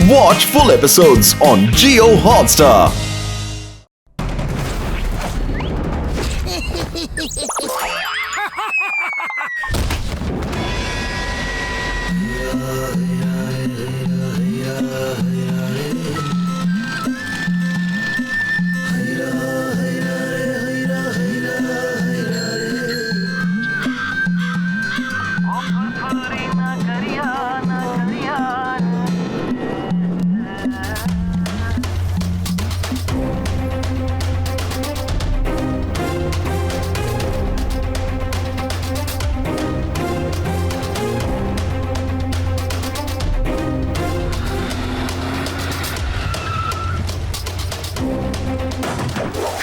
Watch full episodes on Jio Hotstar.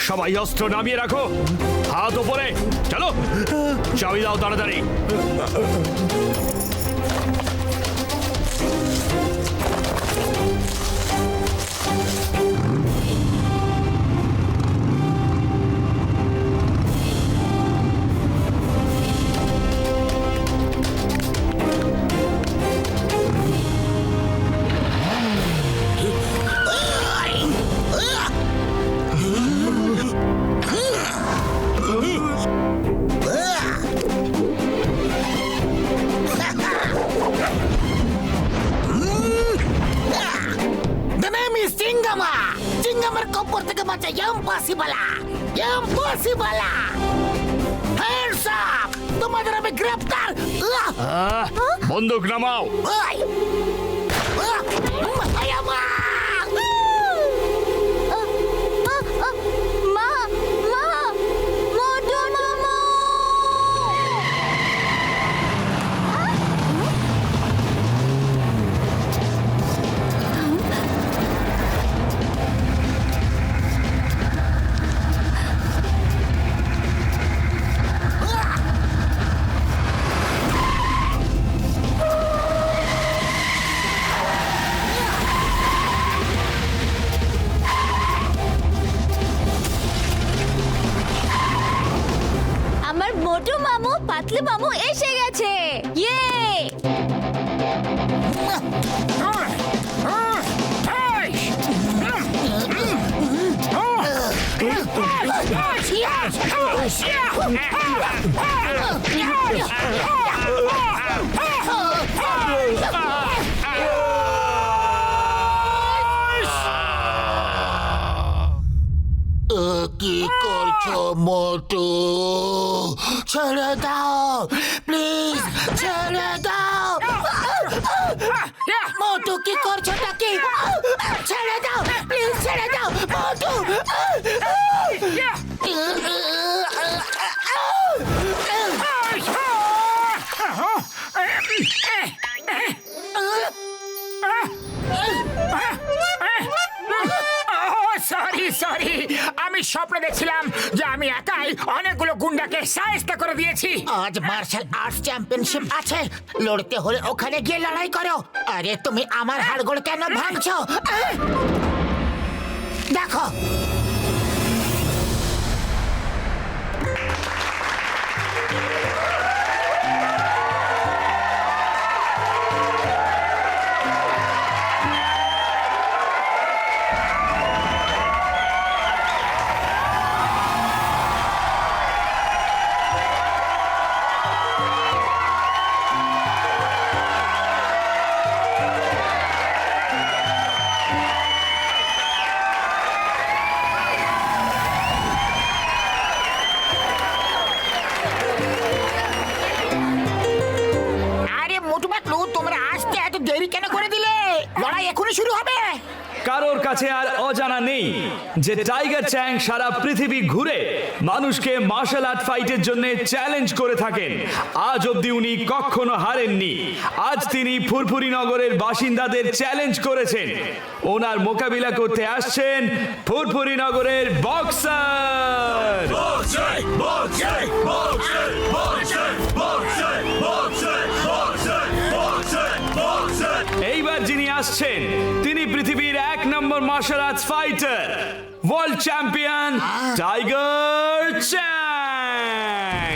সবাই অস্ত্র নামিয়ে রাখো, হাত ওপরে, চলো চাবি দাও তাড়াতাড়ি। চিঙ্গামের কবর থেকে বাঁচা ইম্পসিবল, ইম্পসিবল। হ্যান্ডস আপ, তোমাদের আমি গ্রেফতার। বন্দুক নামাও। মোটু মামু পাতলু মামু এসে গেছে। ইয়ে কি করছো মোটু? ছেড়ে দাও প্লিজ, ছেড়ে দাও। মোটু কি করছো নাকি? ছেড়ে দাও প্লিজ, ছেড়ে দাও মোটু। সরি সরি, আমি স্বপ্ন দেখছিলাম যে আমি একাই অনেকগুলো গুন্ডাকে সাহায্য করে দিয়েছি। আজ মার্শাল আর্টস চ্যাম্পিয়নশিপ আছে, লড়তে হলে ওখানে গিয়ে লড়াই করো। আরে তুমি আমার হাড়গোড় কেন ভাঙছো? দেখো কারোর কাছে আর অজানা নেই যে টাইগার চ্যাং সারা পৃথিবী ঘুরে মানুষকে মার্শাল আর্ট ফাইটের জন্য চ্যালেঞ্জ করে থাকেন। আজ অবধি উনি কখনো হারেননি। আজ তিনি ফুরফুরি নগরের বাসিন্দাদের চ্যালেঞ্জ করেছেন। ওনার মোকাবিলা করতে আসছেন ফুরফুরি নগরের বক্সার। এইবার যিনি আসছেন তিনি পৃথিবীর 1 নম্বর martial arts fighter, world champion tiger Chang.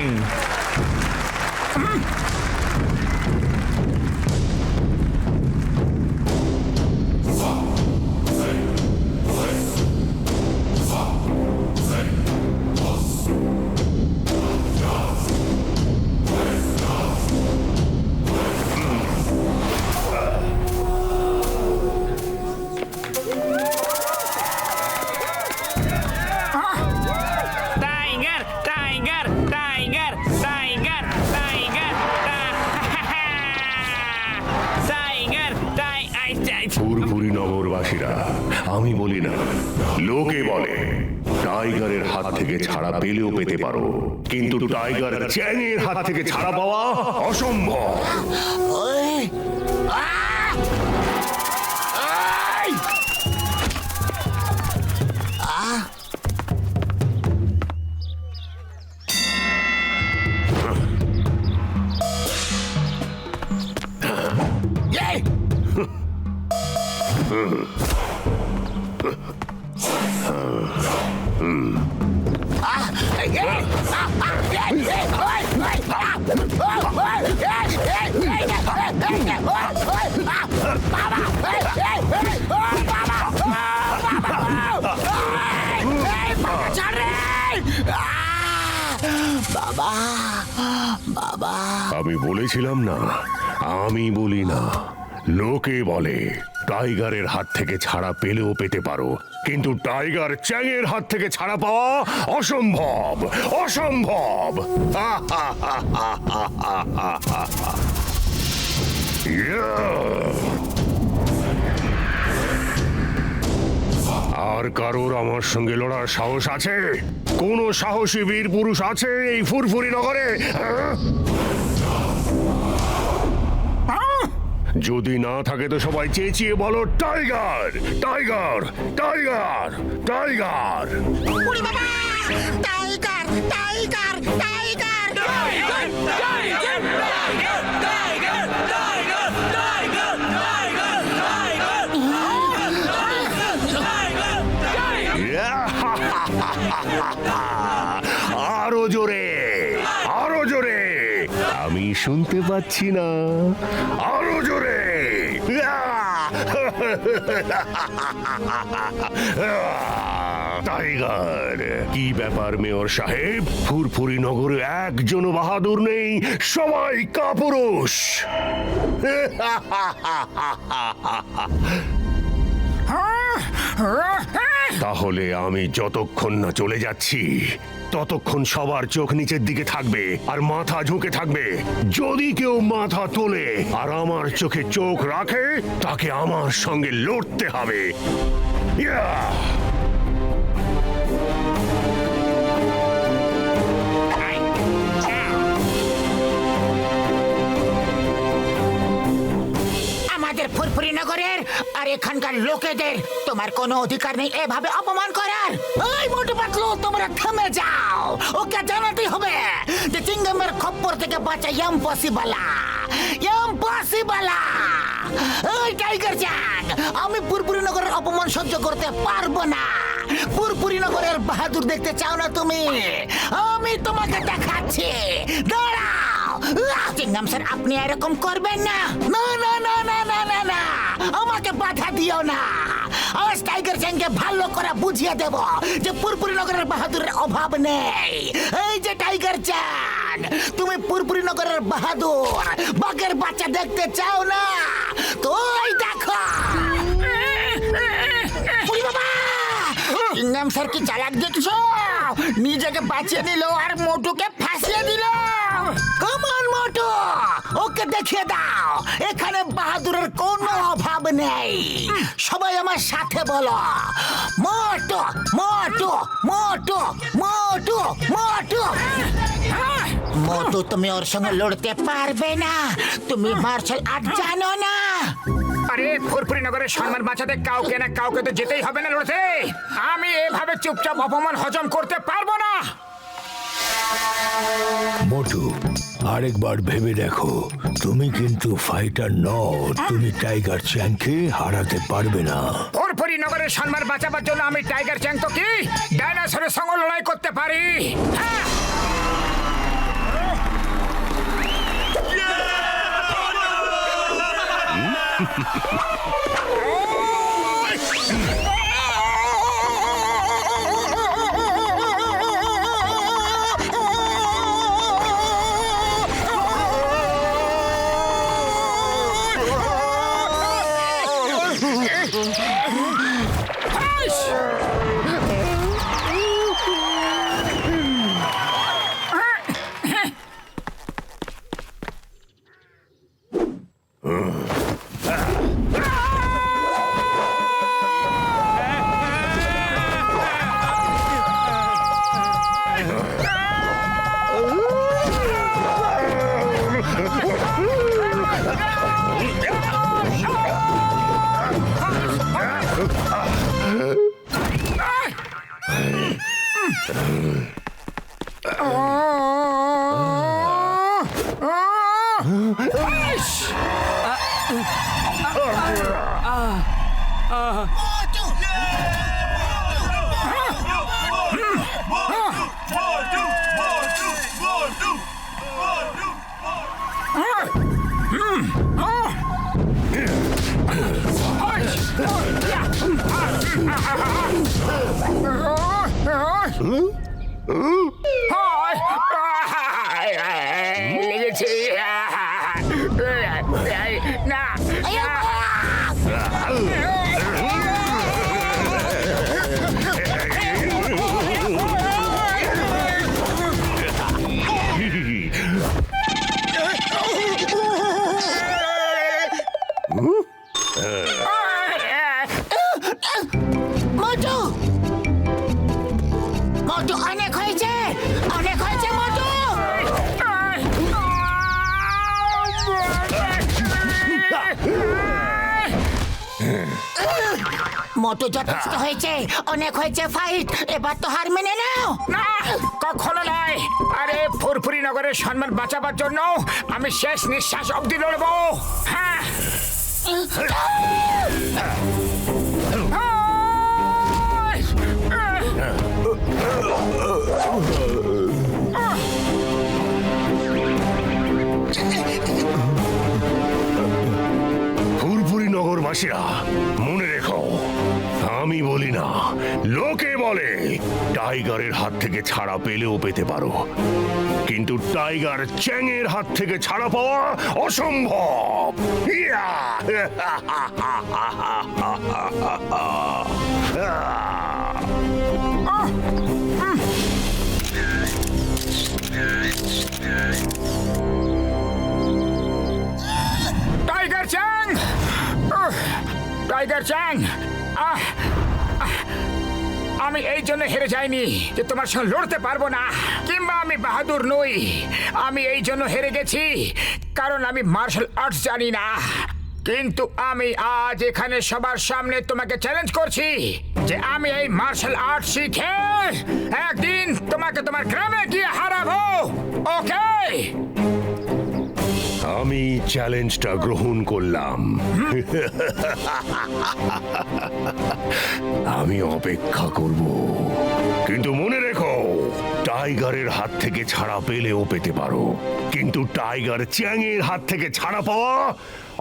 Purpuri নগরবাসীরা, আমি বলি না, লোকে বলে টাইগারের হাত থেকে ছাড়া পেলেও পেতে পারো, কিন্তু টাইগার চ্যাংয়ের হাত থেকে ছাড়া পাওয়া অসম্ভব। ওই আহ! ওই! আহ! এই! বাবা বাবা আমি বলেছিলাম না, আমি বলি না, লোকে বলে টাইগারের হাত থেকে ছাড়া পেলেও পেতে পারো, কিন্তু টাইগার চ্যাংয়ের হাত থেকে ছাড়া পাওয়া অসম্ভব, অসম্ভব। আর কারোর আমার সঙ্গে লড়ার সাহস আছে? কোন সাহসী বীর পুরুষ আছে এই ফুরফুরি নগরে? যদি না থাকে তো সবাই চেঁচিয়ে বলো টাইগার, টাইগার, টাইগার, টাইগার। উড়ি বাবা টাইগার টাইগার টাইগার আরো জোরে, আরো জোরে, আমি শুনতে পাচ্ছি না, আরো জোরে। টাইগার, কি ব্যাপার মেয়র সাহেব? ফুরফুরি নগরে একজনও বাহাদুর নেই, সবাই কাপুরুষ। তাহলে আমি যতক্ষণ না চলে যাচ্ছি ততক্ষণ সবার চোখ নিচের দিকে থাকবে আর মাথা ঝুঁকে থাকবে। যদি কেউ মাথা তোলে আর আমার চোখে চোখ রাখে, তাকে আমার সঙ্গে লড়তে হবে। আমাদের ফুরফুরি নগরের আর এখানকার লোকেদের তোমার কোনো অধিকার নেই এভাবে অপমান করার। ওই মোটু পাতলু, তোমরা থেমে যাও। ওকে জানাতেই হবে যে চিঙ্গমের খপ্পর থেকে বাঁচা ইম্পসিবল, ইম্পসিবল। ওই টাইগার চ্যাং, আমি ফুরফুরি নগরের অপমান সহ্য করতে পারবো না। ফুরফুরি নগরের বাহাদুর দেখতে চাও না তুমি? আমি তোমাকে দেখাচ্ছি, দাঁড়াও। চিঙ্গম স্যার, আপনি এরকম করবেন না। না না না না না না না, আমাকে বাধা দিও না। আজ টাইগার চ্যাংকে ভালো করে বুঝিয়ে দেব যে ফুরফুরি নগরের বাহাদুরের অভাব নেই। এই যে টাইগার চ্যাং, তুমি ফুরফুরি নগরের বাহাদুর বাঘের বাচ্চা দেখতে চাও না? তো ওই দেখো। ওরে বাবা, চিঙ্গম স্যার কি চালাক দেখছো? নিজেকে বাঁচিয়ে নিল আর মোটুকে ফাঁসিয়ে দিল। কমান মোটু, ওকে দেখিয়ে দাও এখানে বাহাদুরের কোনো অভাব নেই। সবাই আমার সাথে বলো, মোটু মোটু মোটু মোটু মোটু। মোটু, তুমি ওর সঙ্গে লড়তে পারবে না, তুমি মার্শাল আর্ট জানো না। আরে ফুরফুরি নগরের সম্মান বাঁচাতে কাউকে না কাউকে তো যেতেই হবে না লড়তে। আমি এভাবে চুপচাপ অপমান হজম করতে পারবো না। মোটু, আরেকবার ভেবে দেখো, তুমি কিন্তু ফাইটার নও। তুমি টাইগার চ্যাংকে হারাতে পারবে না। ফুরফুরি নগরের সম্মান বাঁচাবার জন্য আমি টাইগার চ্যাং তো কি ডাইনোসরের সঙ্গে লড়াই করতে পারি। হ্যাঁ। লেগেছে না মোটু মোটু অনেক হয়েছে মোটু। মোটু যথেষ্ট হয়েছে, অনেক হয়েছে ফাইট, এবার তো হার মেনে নাও। না কখনো নয়। আরে ফুরফুরি নগরের সম্মান বাঁচাবার জন্য আমি শেষ নিঃশ্বাস অবধি লড়বো। হ্যাঁ ফুরফুরি নগরবাসীরা মনে রেখো, আমি বলি না, লোকে বলে টাইগারের হাত থেকে ছাড়া পেলেও পেতে পারো, কিন্তু টাইগার চ্যাংয়ের হাত থেকে ছাড়া পাওয়া অসম্ভব। ইয়া! টাইগার চ্যাং, টাইগার চ্যাং, আমি এই জন্য হেরে যাইনি যে তোমার সঙ্গে লড়তে পারবো না, কিংবা আমি বাহাদুর নই। আমি এই জন্য হেরে গেছি কারণ আমি মার্শাল আর্টস জানি না। কিন্তু আমি আজ এখানে সবার সামনে তোমাকে চ্যালেঞ্জ করছি যে আমি এই মার্শাল আর্ট শিখে একদিন তোমাকে তোমার গ্রামে গিয়ে হারাবো। ওকে? আমি চ্যালেঞ্জটা গ্রহণ করলাম। আমি অপেক্ষা করব, কিন্তু মনে রেখো, টাইগারের হাত থেকে ছাড়া পেলেও পেতে পারো, কিন্তু টাইগার চ্যাংয়ের হাত থেকে ছাড়া পাওয়া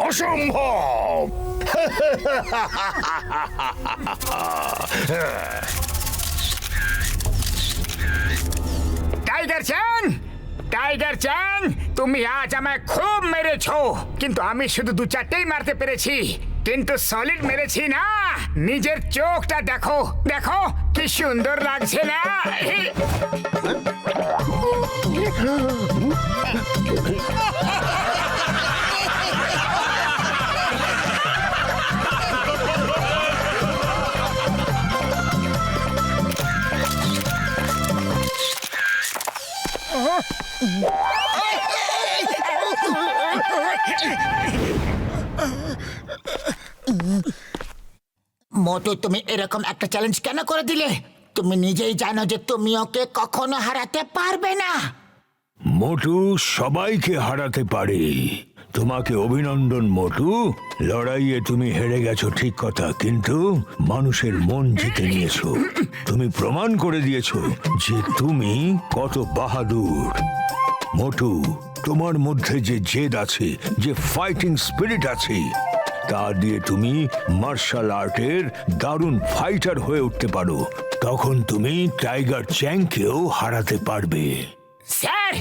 অসম্ভব। টাইগার চ্যাং, টাইগার চ্যাং, তুমি আজ আমায় খুব মেরেছো, কিন্তু আমি শুধু 2-4টেই মারতে পেরেছি, কিন্তু সলিড মেরেছি না। নিজের চোখটা দেখো, দেখো কি সুন্দর লাগছে না? মোটু, তুমি এরকম একটা চ্যালেঞ্জ কেন করে দিলে? তুমি নিজেই জানো যে তুমি ওকে কখনো হারাতে পারবে না। মোটু সবাইকে হারাতে পারে। তোমাকে অভিনন্দন মোটু, লড়াইয়ে তুমি হেরে গেছো ঠিক কথা, কিন্তু মানুষের মন জিতে নিয়েছো। তুমি প্রমাণ করে দিয়েছো যে তুমি কত বাহাদুর। মোটু, তোমার মধ্যে যে জেদ আছে, যে ফাইটিং স্পিরিট আছে, তা দিয়ে তুমি মার্শাল আর্টের দারুণ ফাইটার হয়ে উঠতে পারো। তখন তুমি টাইগার চ্যাংকেও হারাতে পারবে। স্যার,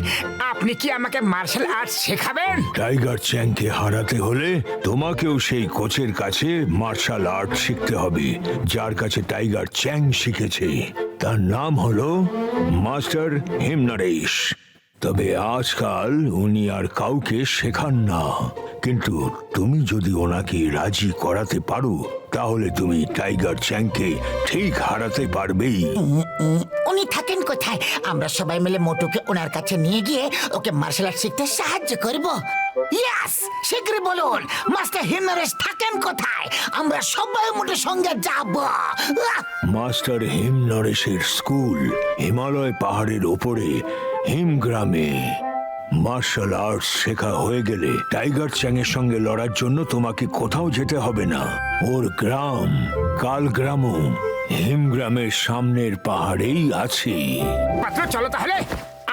আপনি কি আমাকে মার্শাল আর্টস শেখাবেন? টাইগার চ্যাংকে হারাতে হলে তোমাকেও সেই কোচের কাছে মার্শাল আর্ট শিখতে হবে, যার কাছে টাইগার চ্যাং শিখেছে। তার নাম হলো মাস্টার হিমনারেশ। তবে আজকাল উনি আর কাউকে শেখান না, কিন্তু তুমি যদি ওনাকে রাজি করাতে পারো তাহলে তুমি টাইগার চ্যাংকে ঠিক হারাতে পারবেই। উনি থাকেন কোথায়? আমরা সবাই মিলে মোটুকে ওনার কাছে নিয়ে গিয়ে ওকে মার্শাল আর্ট শিখতে সাহায্য করব। ইয়েস, শীঘ্রই বলুন মাস্টার হিমনরেশ থাকেন কোথায়? আমরা সবাই মোটুর সঙ্গে যাব। মাস্টার হিমনরেশের স্কুল হিমালয় পাহাড়ের ওপরে হিমগ্রামে। মার্শাল আর্টস শেখা হয়ে গেলে টাইগার চ্যাংয়ের সঙ্গে লড়ার জন্য তোমাকে কোথাও যেতে হবে না। ওর গ্রাম কালগ্রামও হিমগ্রামের সামনের পাহাড়েই আছে। পাত্র, চলো তাহলে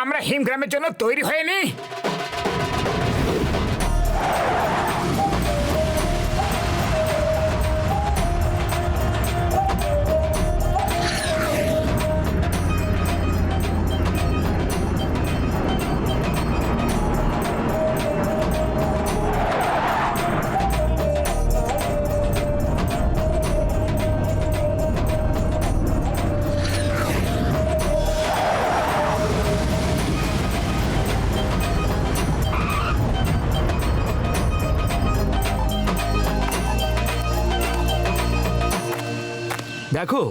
আমরা হিমগ্রামের জন্য তৈরি হয়ে নি। দেখো,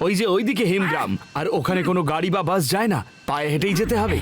ওই যে ওইদিকে হিমগ্রাম, আর ওখানে কোনো গাড়ি বা বাস যায় না, পায়ে হেঁটেই যেতে হবে।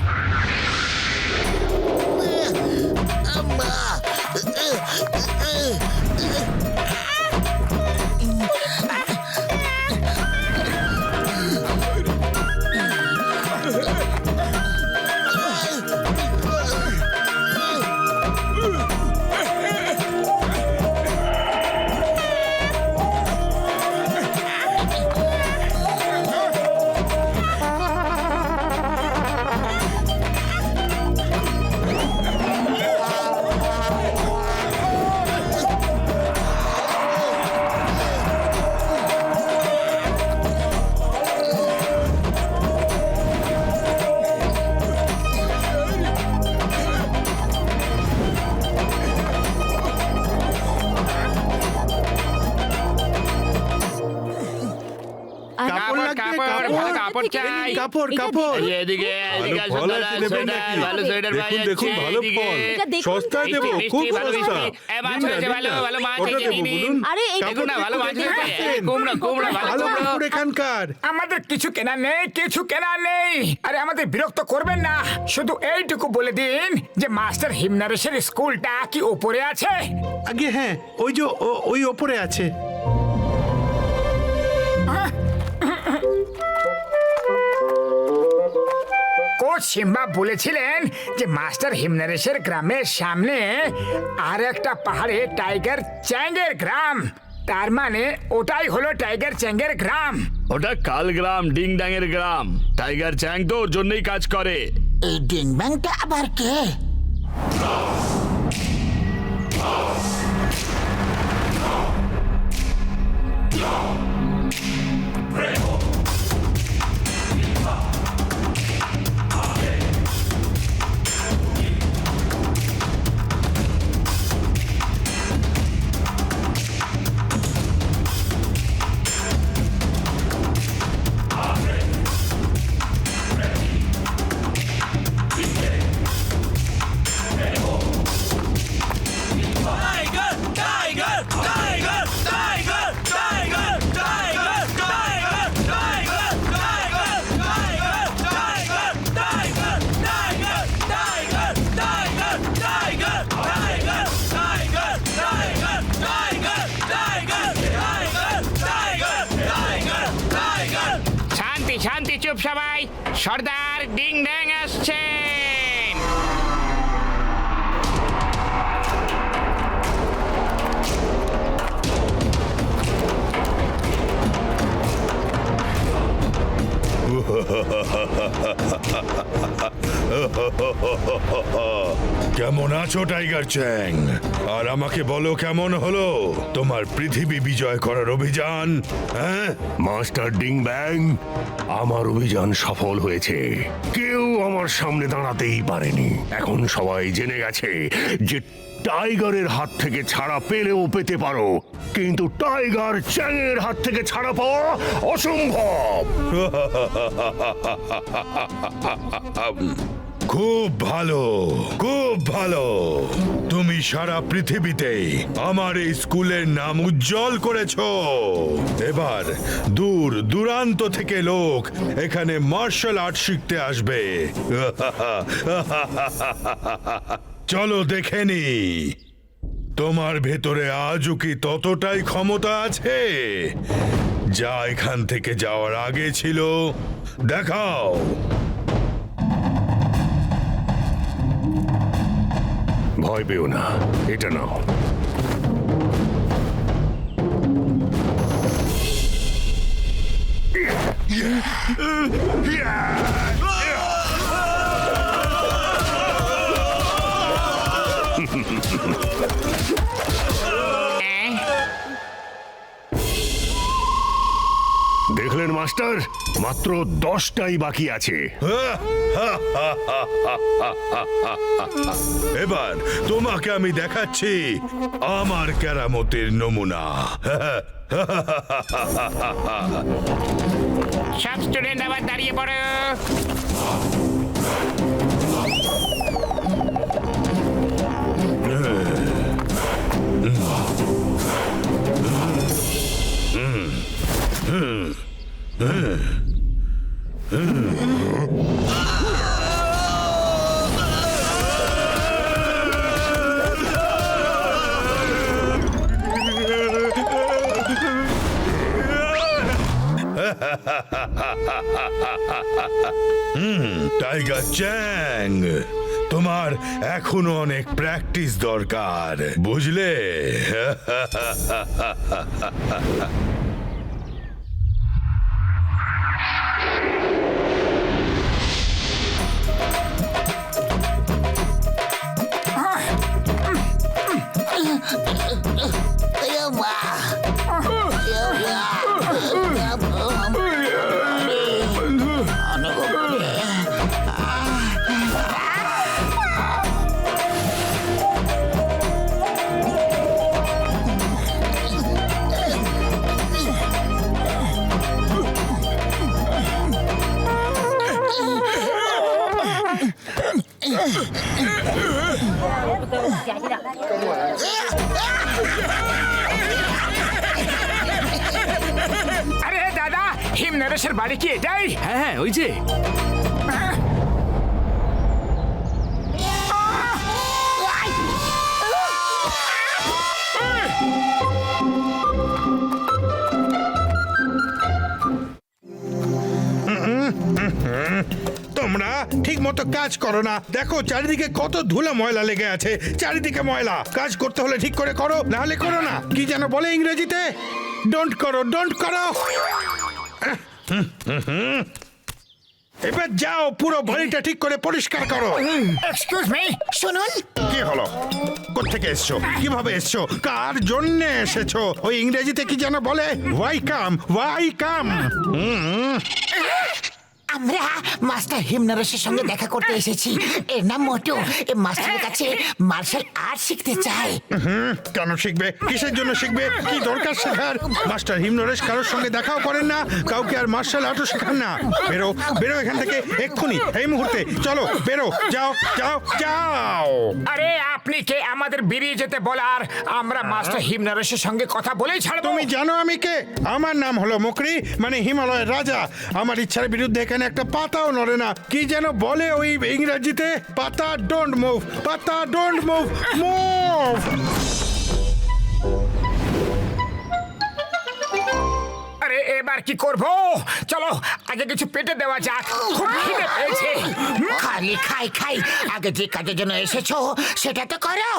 কাপড় চাই, কাপড় কাপড় এদিকে এদিকে আসো ভালো দাদা, ফল আছে, নেবেন সোয়েটার, নাকি? ভালো সোয়েটার পাওয়া দেখুন, দেখুন, যাচ্ছে, ভালো এদিকে। ফল। এটা দেখুন। সস্তায় দেবো, মিষ্টি, খুব ভালো সস্তা। মিষ্টি। মাছ নিন না, হয়েছে, নিন ভালো না। ভালো মাছ কটা হয়েছে, দেবো নিন। বলুন? আরে এই দেখুন না, ভালো মাছ হয়েছে, দেখুন। কুমড়ো কুমড়ো ভালো ভালো কুমড়ো। কাপড় এখানকার। আমাদের কিছু কেনা নেই, কিছু কেনা নেই। আরে আমাদের বিরক্ত করবেন না, শুধু এইটুকু বলে দিন যে মাস্টার হিমনরেশের স্কুলটা কি উপরে আছে? আগে হ্যাঁ, ওই যে ওই ওপরে আছে। কোচ সিম্বা বলেছিলেন যে মাস্টার হিমনরেশের গ্রামের সামনে আর একটা পাহাড়ে টাইগার চ্যাংয়ের গ্রাম। তার মানে ওটাই হলো টাইগার চ্যাংয়ের গ্রাম। ওটা কালগ্রাম, ডিংডাংয়ের গ্রাম। টাইগার চ্যাং তো ওর জন্যই কাজ করে। এই ডিং ব্যাংটা আবার কে? শান্তি শান্তি, চুপ সবাই। সর্দার ডিং ড্যাং আসছেন। কেমন আছো টাইগার চ্যাং? আর আমাকে বলো, কেমন হলো তোমার পৃথিবী বিজয় করার অভিযান? হ্যাঁ, মাস্টার ডিং ব্যাং, আমার অভিযান সফল হয়েছে। কেউ আমার সামনে দাঁড়াতেই পারেনি। এখন সবাই জেনে গেছে যে টাইগারের হাত থেকে ছাড়া পেলেও পেতে পারো, কিন্তু টাইগার চ্যাংয়ের হাত থেকে ছাড়া পাওয়া অসম্ভব। খুব ভালো, খুব ভালো। তুমি সারা পৃথিবীতে আমার এই স্কুলের নাম উজ্জ্বল করেছো। এবার দূর দূরান্ত থেকে লোক এখানে মার্শাল আর্ট শিখতে আসবে। চলো দেখে নি তোমার ভেতরে আজও কি ততটাই ক্ষমতা আছে যা এখান থেকে যাওয়ার আগে ছিল। দেখাও। ভয় পেও না, এটা নাও। দেখলেন মাস্টার, মাত্র 10টাই বাকি আছে। এবার তোমাকে আমি দেখাচ্ছি আমার কেরামতের নমুনা। সব স্টুডেন্ট আবার দাঁড়িয়ে পড়ো। টাইগার চ্যাং, তোমার এখনো অনেক প্র্যাকটিস দরকার, বুঝলে? আরে দাদা, হিম নরেশের বাড়ি কি এটাই? হ্যাঁ হ্যাঁ, ওই যে। তোমরা ঠিক মতো কাজ করো না। দেখো চারিদিকে কত ধুলো ময়লা লেগে আছে, চারিদিকে ময়লা। কাজ করতে হলে ঠিক করে করো, না হলে করো না। কি যেন বলে ইংরেজিতে? ডোন্ট করো, ডোন্ট করো। এবার যাও, পুরো বাড়িটা ঠিক করে পরিষ্কার করো। এক্সকিউজ মি, শুনুন, কি হলো? কোত্থেকে এসছো? কিভাবে এসছো? কার জন্য এসেছো? ওই ইংরেজিতে কি যেন বলে? Welcome, welcome. আমরা মাস্টার হিমনরেশের সঙ্গে দেখা করতে এসেছি। এর নাম মোটু। এই মাস্টারের কাছে মার্শাল আর্ট শিখতে চাই। কেন শিখবে? কিসের জন্য শিখবে? কি দরকার শেখার? মাস্টার হিমনরেশ কারোর সঙ্গে দেখাও করেন না, কাউকে আর মার্শাল আর্টও শেখান না। বেরো, বেরো এখান থেকে এক্ষুনি, এই মুহূর্তে। চলো বেরো, যাও যাও যাও। আরে আপনি কে আমাদের বেরিয়ে যেতে বলার? আমরা মাস্টার হিম নরেশের সঙ্গে কথা বলেই ছাড়বো। তুমি জানো আমি কে? আমার নাম হলো মুকরি, মানে হিমালয়ের রাজা। আমার ইচ্ছার বিরুদ্ধে এখানে একটা পাতাও নড়ে না। কি যেন বলে ওই ইংরেজিতে? পাতা ডোন্ট মুভ, পাতা ডোন্ট মুভ, মুভ। আরে এবার কি করব? চলো আগে কিছু পেটে দেওয়া যাক, খুব খিদে পেয়েছে। খালি খাই খাই, আগে যে কাজের জন্য এসেছো সেটা তো করো।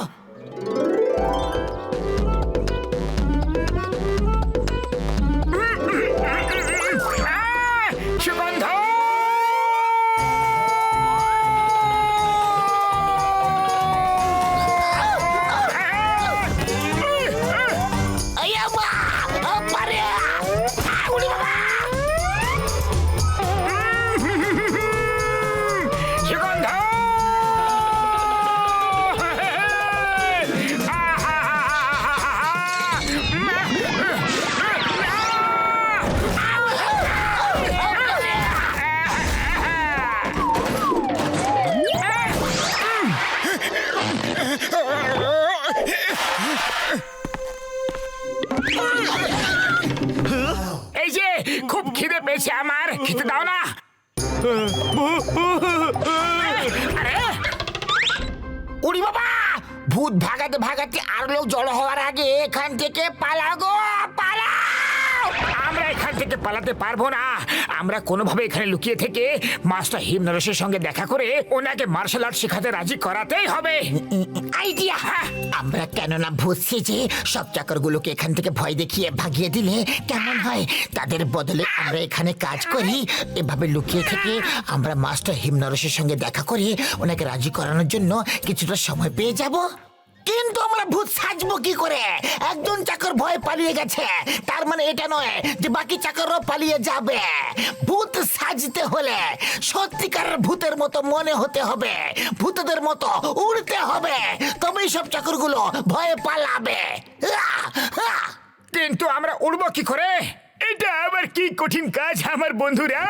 সুগন্ধ, সুগন্ধ, পেয়েছে আমার, খেতে দাও না। আরে উড়ি বাবা, ভূত ভাগাতে ভাগাতে আর লোক জড়ো হওয়ার আগে এখান থেকে পালাও গো, পালাও। আমরা এখান থেকে পালাতে পারবো না। আমরা কোনোভাবে এখানে লুকিয়ে থেকে মাস্টার হিমনরেশের সঙ্গে দেখা করে ওনাকে মার্শাল আর্ট শেখাতে রাজি করাতেই হবে। আইডিয়া। আমরা কেননা ভূত সেজে সব চাকরগুলোকে এখান থেকে ভয় দেখিয়ে ভাগিয়ে দিলে কেমন হয়? তাদের বদলে আমরা এখানে কাজ করি। এভাবে লুকিয়ে থেকে আমরা মাস্টার হিমনরেশের সঙ্গে দেখা করে ওনাকে রাজি করানোর জন্য কিছুটা সময় পেয়ে যাব। কিন্তু আমরা ভূত সাজবো কি করে? একজন চাকর ভয়ে পালিয়ে গেছে, তার মানে এটা নয় যে বাকি চাকররাও পালিয়ে যাবে। ভূত সাজতে হলে সত্যিকারের ভূতের মতো মনে হতে হবে, ভূতদের মতো উড়তে হবে, তবেই সব চাকরগুলো ভয়ে পালাবে। কিন্তু আমরা উড়বো কি করে? এটা আবার কি কঠিন কাজ আমার বন্ধুরা।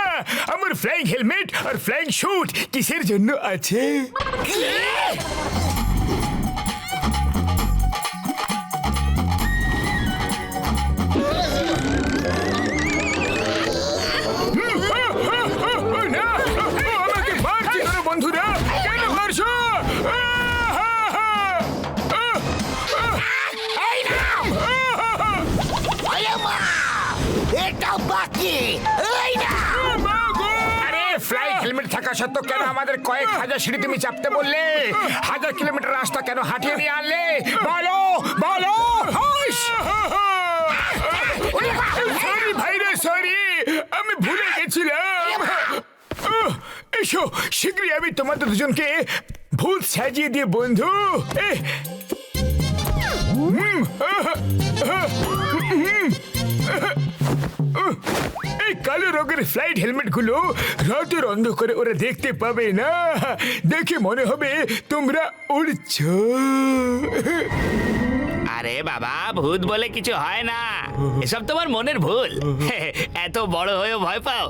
আমার flying helmet are flying shoot কিসের জন্য আছে? আমাকে মারছে কেন বন্ধুরা? কেন মারছো? এটা বাকি। আরে ফ্লাইং হেলমেট থাকা সত্ত্বেও কেন আমাদের কয়েক হাজার সিঁড়ি তুমি চাপতে বললে? 1000 কিলোমিটার রাস্তা কেন হাঁটিয়ে নিয়ে আনলে? বলো বলো। সরি ভাইরা, সরি, আমি ভুলে গেছিলাম। এসো শীঘ্রই আমি তোমাদের দুজনকে ভূত সাজিয়ে দিয়ে বন্ধু। এই কালো রঙের ফ্লাইট হেলমেট গুলো রাতের অন্ধকারে ওরা দেখতে পাবে না, দেখে মনে হবে তোমরা উড়ছো। আরে বাবা, ভূত বলে কিছু হয় না, এসব তোমার মনের ভুল। এত বড় হয়েও ভয় পাও?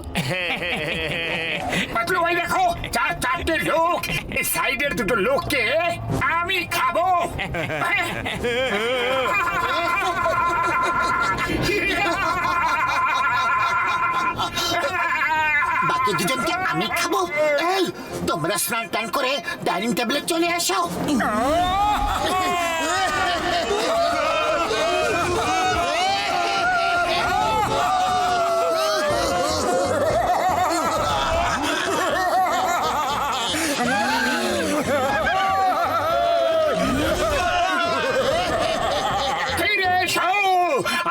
পাতলু ভাই দেখো, চারটে লোক, এই সাইডের দুটো লোককে আমি খাবো। বাকি দুজনকে আমি খাবো। এই তোমরা স্নান টান করে ডাইনিং টেবিলে চলে আসো।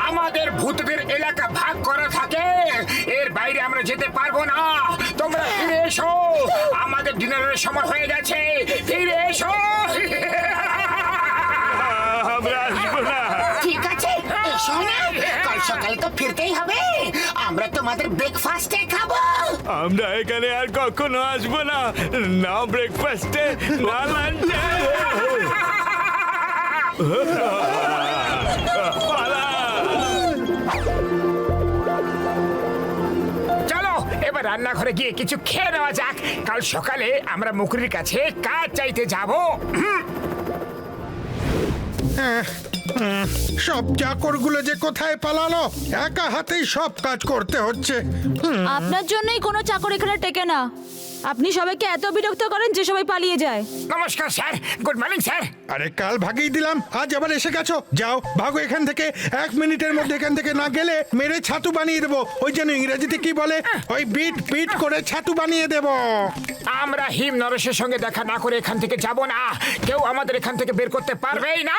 আমাদের ভূতদের এলাকা ভাগ করা থাকে, এর বাইরে আমরা যেতে পারবো না। তোমরা ফিরে এসো, আমাদের ডিনারের সময় হয়ে গেছে, ফিরে এসো। আমরা আসবো না। ঠিক আছে, এসো না, কাল সকালে তো ফিরতেই হবে। আমরা তোমাদের ব্রেকফাস্টে খাবো। আমরা এখানে আর কখনো আসবো না, না ব্রেকফাস্টে না লাঞ্চে। চলো এবার রান্নাঘরে গিয়ে কিছু খেয়ে নেওয়া যাক। কাল সকালে আমরা মুকুরির কাছে কাজ চাইতে যাব। সব চাকরগুলো যে কোথায় পালালো, একা হাতেই সব কাজ করতে হচ্ছে। আপনার জন্যই কোনো চাকর এখানে টেকে না। আপনি সবাইকে এত বিরক্ত করেন যে সবাই পালিয়ে যায়। নমস্কার স্যার, গুড মর্নিং স্যার। আরে কাল ভাগিয়ে দিলাম, আজ আবার এসে গেছো। যাও ভাগো এখান থেকে, 1 মিনিটের মধ্যে এখান থেকে না গেলে মেরে ছাতু বানিয়ে দেবো। ওই যেন ইংরেজিতে কি বলে, ওই বিট বিট করে ছাতু বানিয়ে দেবো। আমরা হিম নরেশের সঙ্গে দেখা না করে এখান থেকে যাব না। কেউ আমাদের এখান থেকে বের করতে পারবেই না।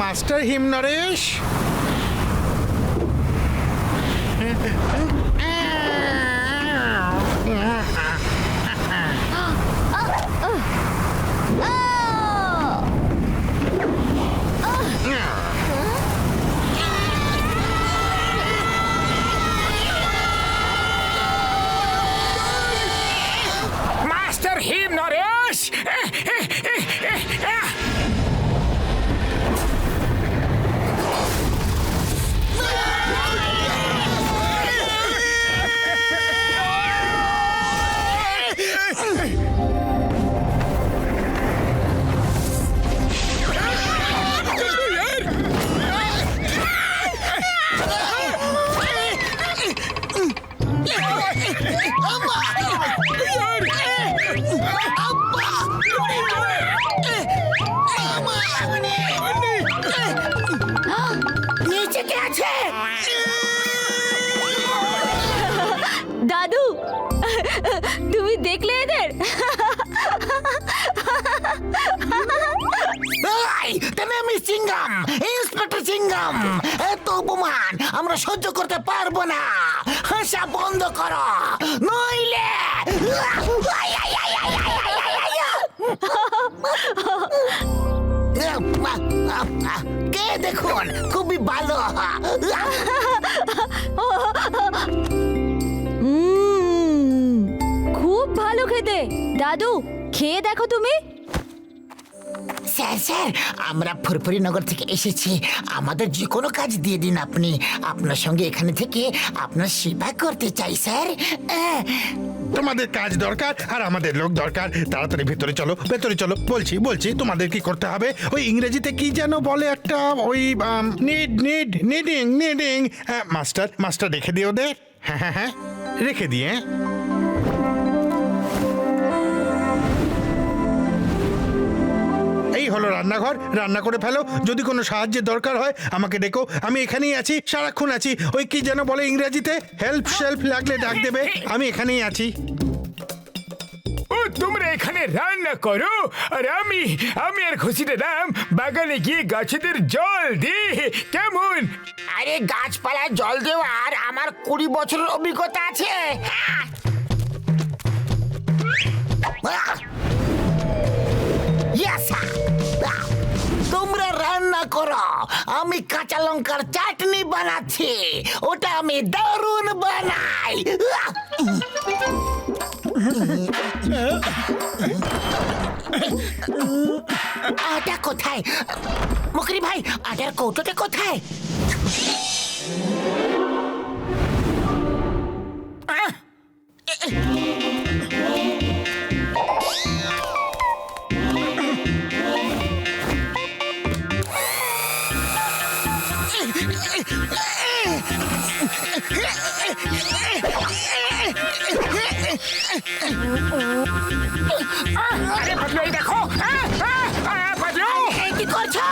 মাস্টার হিমনরেশ, কে আছে? দাদু তুমি দেখলে এদের? এই, তুমি আমি সিঙ্গাম, ইন্সপেক্টর সিঙ্গাম। এত অপমান আমরা সহ্য করতে পারবো না। হাসা বন্ধ করো, নইলে কে দেখুন, খুবই ভালো। খুব ভালো খেতে। দাদু খেয়ে দেখো তুমি। স্যার স্যার, আমরা ফুরফুরি নগর থেকে এসেছি। আমাদের যে কোনো কাজ দিয়ে দিন আপনি। আপনার সঙ্গে এখানে থেকে আপনার সেবা করতে চাই স্যার। তোমাদের কাজ দরকার আর আমাদের লোক দরকার। তাড়াতাড়ি ভেতরে চলো, ভেতরে চলো। বলছি বলছি তোমাদের কি করতে হবে? ওই ইংরেজিতে কি যেন বলে একটা, ওই নিডিং। মাস্টার মাস্টার রেখে দিও ওদের। হ্যাঁ হ্যাঁ হ্যাঁ, রেখে দিয়ে। এই হলো রান্নাঘর, রান্না করে ফেলো। যদি কোনো সাহায্যের দরকার হয় আমাকে ডেকো, আমি এখানেই আছি, সারাক্ষণ আছি। ওই কি যেন বলে ইংরেজিতে, হেল্প শেল্প লাগলে ডাক দেবে, আমি এখানেই আছি। ও তোমরা এখানে রান্না করো আর আমি আর খুশিতে দাম বাগানে গিয়ে গাছেদের জল দি, কেমন? আরে গাছপালায় জল দেওয়ার আমার 20 বছরের অভিজ্ঞতা আছে। তোমরা রান্না করো, আমি কাঁচা লঙ্কার চাটনি বানাচ্ছি। ওটা আমি দারুণ বানাই। আটা কোথায়? মুখরি ভাই, আটার কৌটোটা কোথায়? আরে পাতলু, এই দেখো। পাতলু, কি করছো?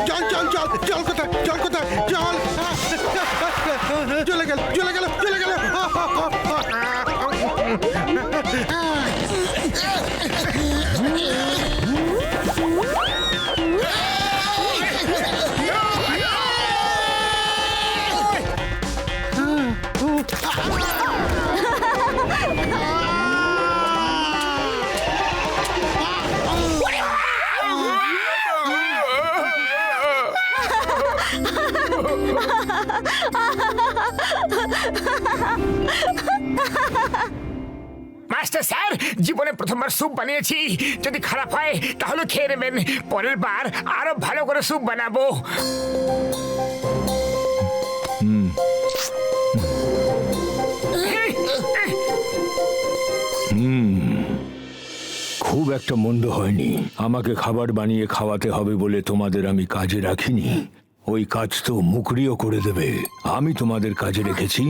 জল জল জল জল কোথায়? জল কোথায়? জল চলে গেল, চলে গেল, চলে গেল। মাস্টার স্যার, জীবনে প্রথমবার স্যুপ বানিয়েছি। যদি খারাপ হয় তাহলে খেয়ে নেবেন। পরের বার আরো ভালো করে স্যুপ বানাবো। খুব একটা মন্দ হয়নি। আমাকে খাবার বানিয়ে খাওয়াতে হবে বলে তোমাদের আমি কাজে রাখিনি। ওই কাজ তো মুকরিও করে দেবে। আমি তোমাদের কাজে রেখেছি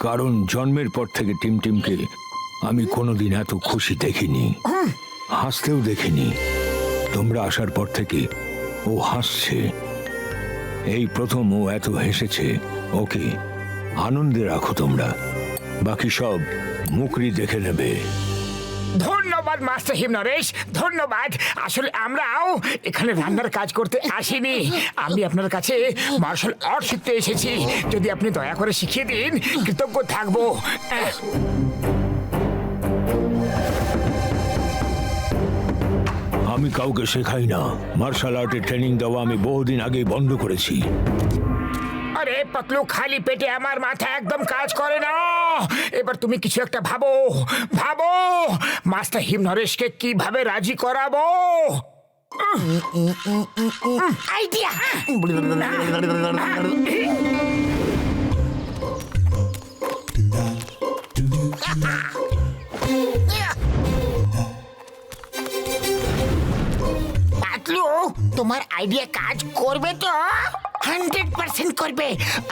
কারণ জন্মের পর থেকে টিমটিমকে আমি কোনোদিন এত খুশি দেখিনি, হাসতেও দেখিনি। তোমরা আসার পর থেকে ও হাসছে। এই প্রথম ও এত হেসেছে। ওকে আনন্দে রাখো তোমরা, বাকি সব মুকরি দেখে নেবে। ধন্যবাদ মাস্টার হিমনরেশ, ধন্যবাদ। আসলে আমরাও এখানে রান্নার কাজ করতে আসিনি। আমি আপনার কাছে মার্শাল আর্ট শিখতে এসেছি। যদি আপনি দয়া করে শিখিয়ে দিন, কৃতজ্ঞ থাকবো। আমি কাউকে শেখাই না। মার্শাল আর্টের ট্রেনিং দেওয়া আমি বহুদিন আগেই বন্ধ করেছি। আরে পাতলু, খালি পেটে আমার মাথা একদম কাজ করে না। এবার তুমি কিছু একটা ভাবো, ভাবো মাস্টার হিমনরেশকে কিভাবে রাজি করাবো। আইডিয়া! পাতলু, তোমার আইডিয়া কাজ করবে তো? 100% করবে।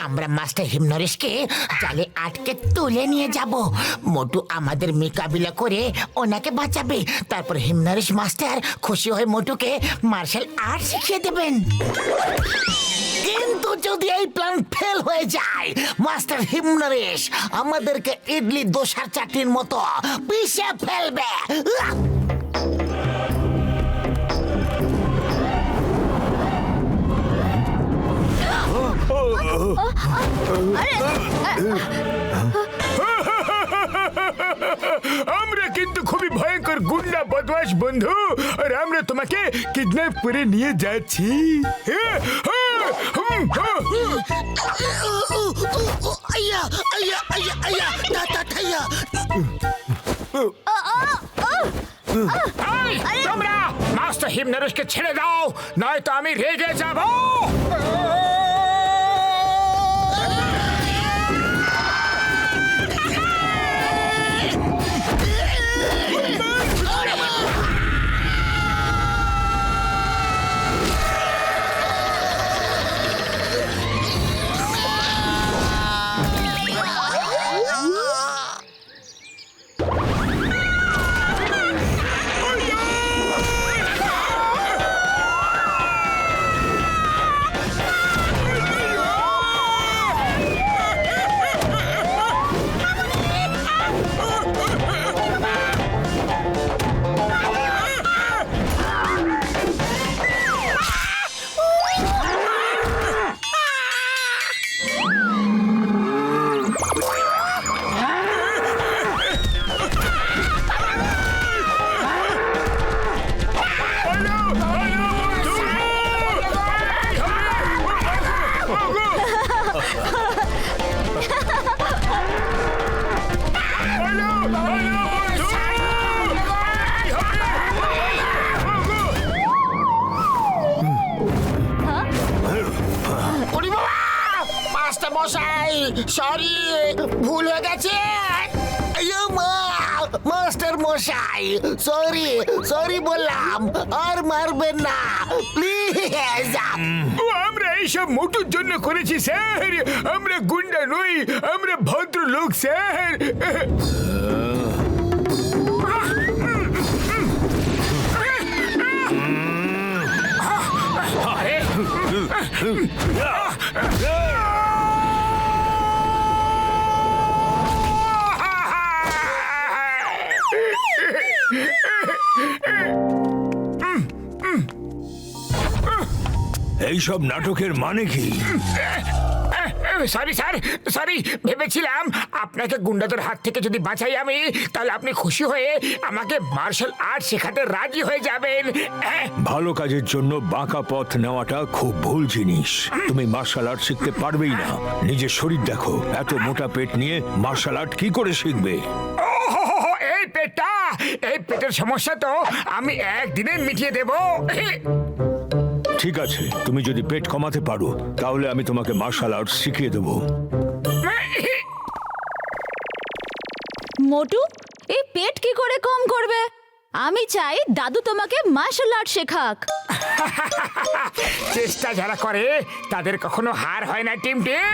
আমরা মাস্টার হিমনরেশকে জালে আটকে তুলে নিয়ে যাব। মোটু আমাদের মোকাবিলা করে ওনাকে বাঁচাবে। তারপর হিমনরেশ মাস্টার খুশি হয়ে মোটুকে মার্শাল আর্ট শিখিয়ে দেবেন। কিন্তু যদি এই প্ল্যান ফেল হয়ে যায়, মাস্টার হিমনরেশ আমাদেরকে ইডলি দোসার চাটনির মতো পিষে ফেলবে। আমরা কিন্তু খুবই ভয়ঙ্কর গুন্ডা বদমাশ বন্ধু, আর আমরা তোমাকে কিডন্যাপ করে নিয়ে যাচ্ছি। আইয়া আইয়া আইয়া আইয়া দাদা থাইয়া। তোমরা মাস্টার হিমনরেশকে ছেড়ে দাও, নয়তো আমি রেগে যাব। মাস্টার মশাই, সরি, ভুল হয়ে গেছে। মাস্টার মশাই, সরি সরি বললাম, আর মারবেন না প্লিজ। আমরা এইসব মোটুর জন্য করেছি স্যার, আমরা গুন্ডা নই, আমরা ভদ্রলোক স্যার। এইসব নাটকের মানে কি? Sorry sir, sorry. ভেবেছিলাম আপনাকে গুন্ডাদের হাত থেকে যদি বাঁচাই আমি, তাহলে আপনি খুশি হয়ে আমাকে মার্শাল আর্ট শেখাতে রাজি হয়ে যাবেন। ভালো কাজের জন্য বাঁকা পথ নেওয়াটা খুব ভুল জিনিস। তুমি মার্শাল আর্ট শিখতে পারবেই না। নিজের শরীর দেখো, এত মোটা পেট নিয়ে মার্শাল আর্ট কি করে শিখবে? এই পেটটা, এই পেটের সমস্যা তো আমি একদিনে মিটিয়ে দেব। ঠিক আছে, তুমি যদি পেট কমাতে পারো তাহলে আমি তোমাকে মার্শাল আর্ট শিখিয়ে দেবো। মোটু, এই পেট কি করে কম করবে? আমি চাই দাদু তোমাকে মার্শাল আর্ট শেখাক। চেষ্টা যারা করে তাদের কখনো হার হয় না টিম টিম।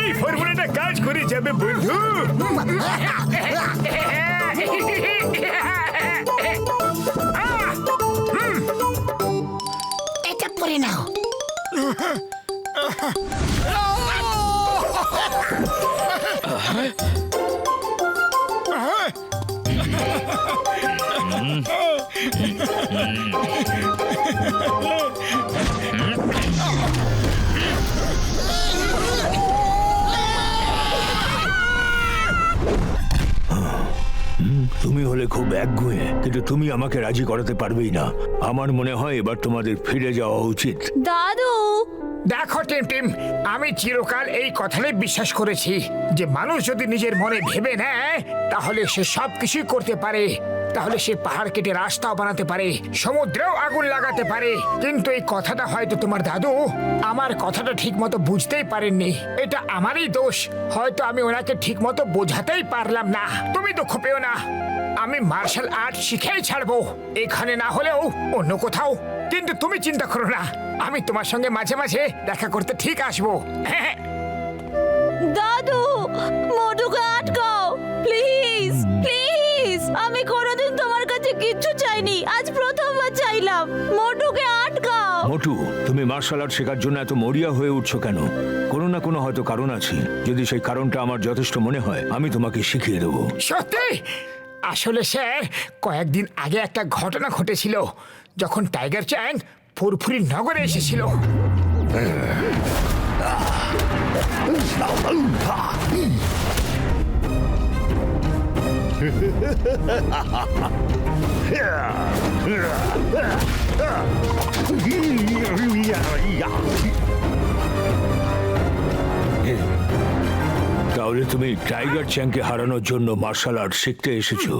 এই ফর্মুলাটা কাজ করে যাবে বন্ধু। এটা পরে নাও। তুমি হলে খুব একগুঁয়ে, কিন্তু তুমি আমাকে রাজি করাতে পারবেই না। আমার মনে হয় এবার তোমাদের ফিরে যাওয়া উচিত। দাদু, দেখো টিম, আমি চিরকাল এই কথাটাই বিশ্বাস করেছি যে মানুষ যদি নিজের মনে ভেবে নেয় তাহলে সে সবকিছুই করতে পারে। তাহলে সে পাহাড় কেটে রাস্তাও বানাতে পারে, সমুদ্রেও আগুন লাগাতে পারে। কিন্তু এই কথাটা হয়তো তোমার দাদু আমার কথাটা ঠিক মতো বুঝতেই পারেননি। এটা আমারই দোষ, হয়তো আমি ওনাকে ঠিক মতো বোঝাতেই পারলাম না। তুমি দুঃখ পেও না, আমি মার্শাল আর্ট শিখেই ছাড়বো, এখানে না হলেও অন্য কোথাও। কিন্তু তুমি চিন্তা করো না, আমি তোমার সঙ্গে মাঝে মাঝে দেখা করতে ঠিক আসবো। দাদু, মোটুকে আটকাও প্লিজ, প্লিজ। আমি কোনোদিন তোমার কাছে কিচ্ছু চাইনি, আজ প্রথমবার চাইলাম। মোটুকে আটকাও। মোটু, তুমি মার্শাল আর্ট শেখার জন্য এত মরিয়া হয়ে উঠছো কেন? কোনো না কোনো হয়তো কারণ আছে। যদি সেই কারণটা আমার যথেষ্ট মনে হয়, আমি তোমাকে শিখিয়ে দেবো। সত্যি? আসলে স্যার, কয়েকদিন আগে একটা ঘটনা ঘটেছিল যখন টাইগার চ্যাং ফুরফুরি নগরে এসেছিল। তাহলে তুমি টাইগার চ্যাংকে হারানোর জন্য মার্শাল আর্ট শিখতে এসেছো?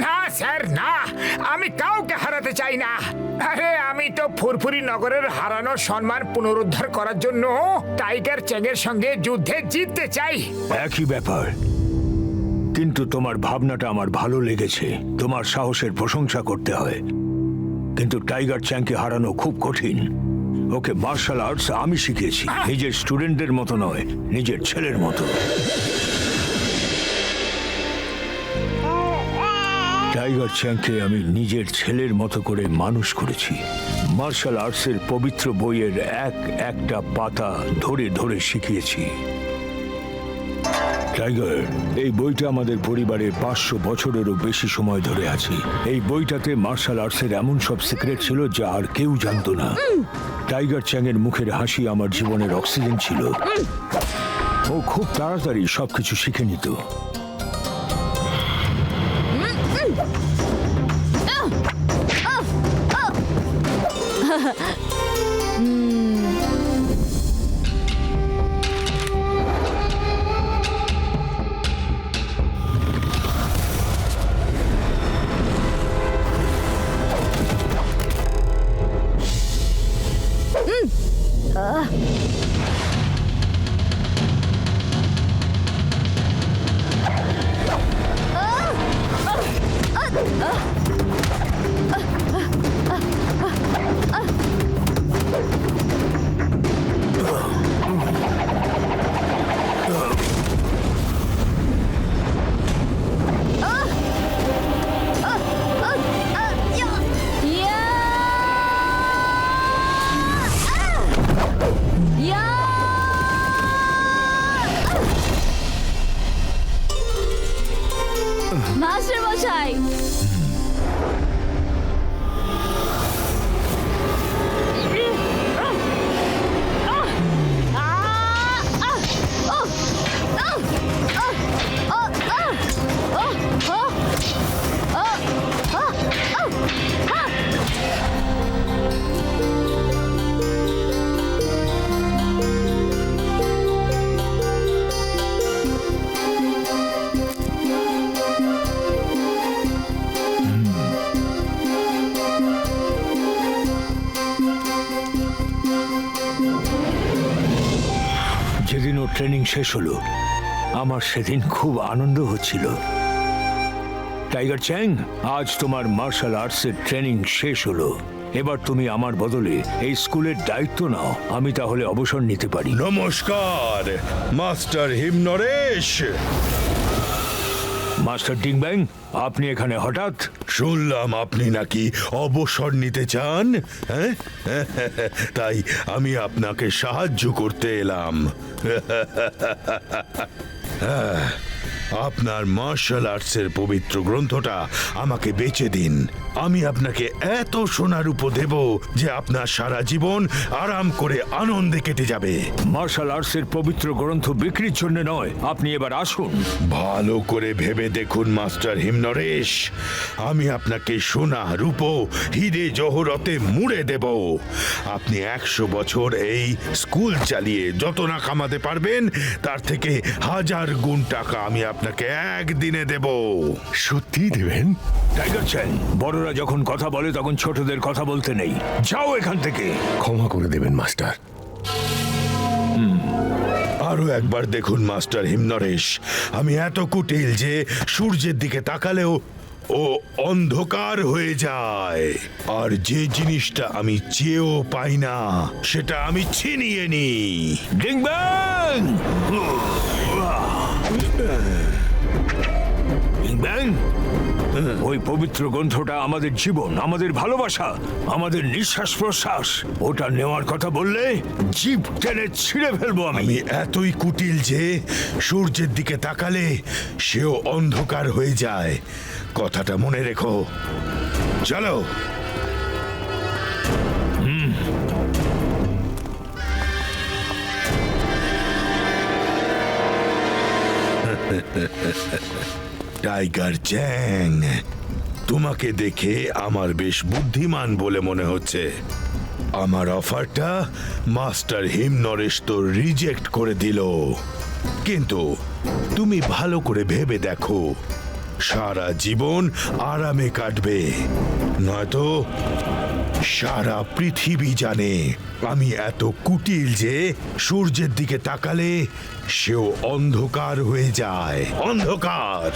না স্যার, না, আমি কাউকে হারাতে চাই না। আরে আমি তো ফুরফুরি নগরের হারানোর সম্মান পুনরুদ্ধার করার জন্য টাইগার চ্যাং এর সঙ্গে যুদ্ধে জিততে চাই। একই ব্যাপার, কিন্তু তোমার ভাবনাটা আমার ভালো লেগেছে। তোমার সাহসের প্রশংসা করতে হয়, কিন্তু টাইগার চ্যাংকে হারানো খুব কঠিন। ওকে মার্শাল আর্টস আমি শিখিয়েছি, নিজের স্টুডেন্টদের মতো নয়, নিজের ছেলের মতো। টাইগার চ্যাংকে আমি নিজের ছেলের মতো করে মানুষ করেছি। মার্শাল আর্টসের পবিত্র বইয়ের একটা পাতা ধরে ধরে শিখিয়েছি। টাইগার, এই বইটা আমাদের পরিবারের 500 বছরেরও বেশি সময় ধরে আছে। এই বইটাতে মার্শাল আর্টসের এমন সব সিক্রেট ছিল যা আর কেউ জানতো না। টাইগার চ্যাং এর মুখের হাসি আমার জীবনের অক্সিজেন ছিল। ও খুব তাড়াতাড়ি সবকিছু শিখে নিত। মাস্টার মশাই, যেদিন ওর ট্রেনিং শেষ হলো, আমার সেদিন খুব আনন্দ হচ্ছিল। টাইগার চ্যাং, আজ তোমার মার্শাল আর্টসের ট্রেনিং শেষ হলো। এবার তুমি আমার বদলে এই স্কুলের দায়িত্ব নাও। আমি তাহলে অবসর নিতে পারি। নমস্কার মাস্টার হিমনরেশ। মাস্টার ডিংব্যাং, আপনি এখানে হঠাৎ? শুনলাম আপনি নাকি অবসর নিতে চান, হ্যাঁ? তাই আমি আপনাকে সাহায্য করতে এলাম। হ্যাঁ, আপনার মার্শাল আর্টসের পবিত্র গ্রন্থটা আমাকে বেচে দিন। আমি আপনাকে এত সোনার রূপ দেব যে আপনার সারা জীবন আরাম করে আনন্দে কেটে যাবে। মার্শাল আর্টসের পবিত্র গ্রন্থ বিক্রির জন্য নয়, আপনি এবার আসুন। ভালো করে ভেবে দেখুন মাস্টার হিমনরেশ, আমি আপনাকে সোনা রূপ হিরে জহরতে মুড়ে দেব। আপনি 100 বছর এই স্কুল চালিয়ে যত না কামাতে পারবেন তার থেকে 1000 গুণ টাকা আমি আপনাকে একদিনে দেব। সত্যি দেবেন? টাইগার চ্যাং, বড়রা যখন কথা বলে তখন ছোটদের কথা বলতে নেই। যাও এখান থেকে। ক্ষমা করে দেবেন মাস্টার। আরো একবার দেখুন মাস্টার হিমনরেশ, আমি এত কুটিল যে সূর্যের দিকে তাকালেও ও অন্ধকার হয়ে যায়। আর যে জিনিসটা আমি চেয়েও পাই না সেটা আমি ছিনিয়ে নিই। ডিংব্যাং! ডিংব্যাং, ওই পবিত্র গ্রন্থটা আমাদের জীবন, আমাদের ভালোবাসা, আমাদের নিঃশ্বাস প্রশ্বাস। ওটা নেওয়ার কথা বললে জিভ টেনে ছিঁড়ে ফেলবো আমি। আমি এতই কুটিল যে সূর্যের দিকে তাকালে সেও অন্ধকার হয়ে যায়। কথাটা মনে রেখো। চলো। টাইগার চ্যাং, তোমাকে দেখে আমার বেশ বুদ্ধিমান বলে মনে হচ্ছে। আমার অফারটা মাস্টার হিমনরেশ তো রিজেক্ট করে দিল, কিন্তু তুমি ভালো করে ভেবে দেখো, সারা জীবন আরামে কাটবে, নয়তো সারা পৃথিবী জানে আমি এত কুটিল যে সূর্যের দিকে তাকালে সেও অন্ধকার হয়ে যায়। অন্ধকার।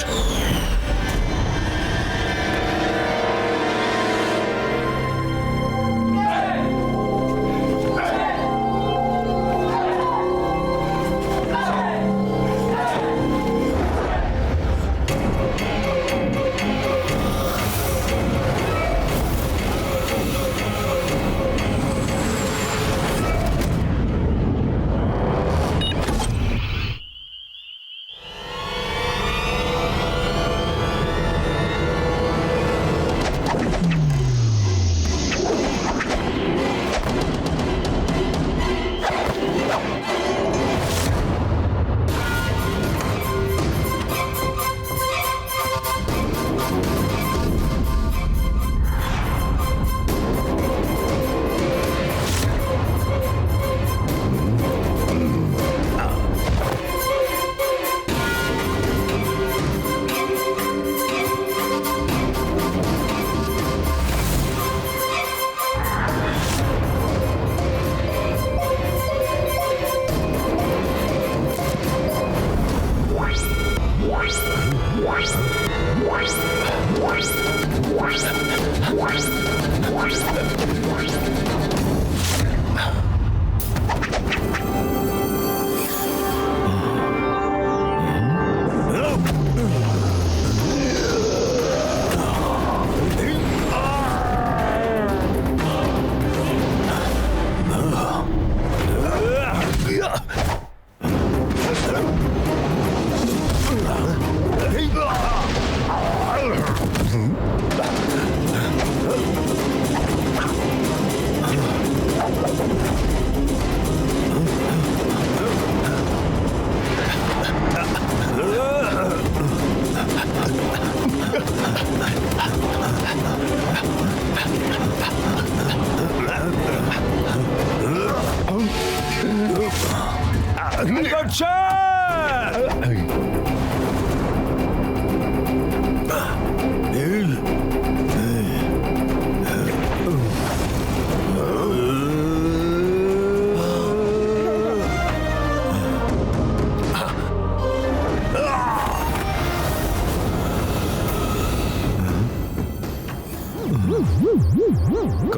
টাইগার চ্যাং!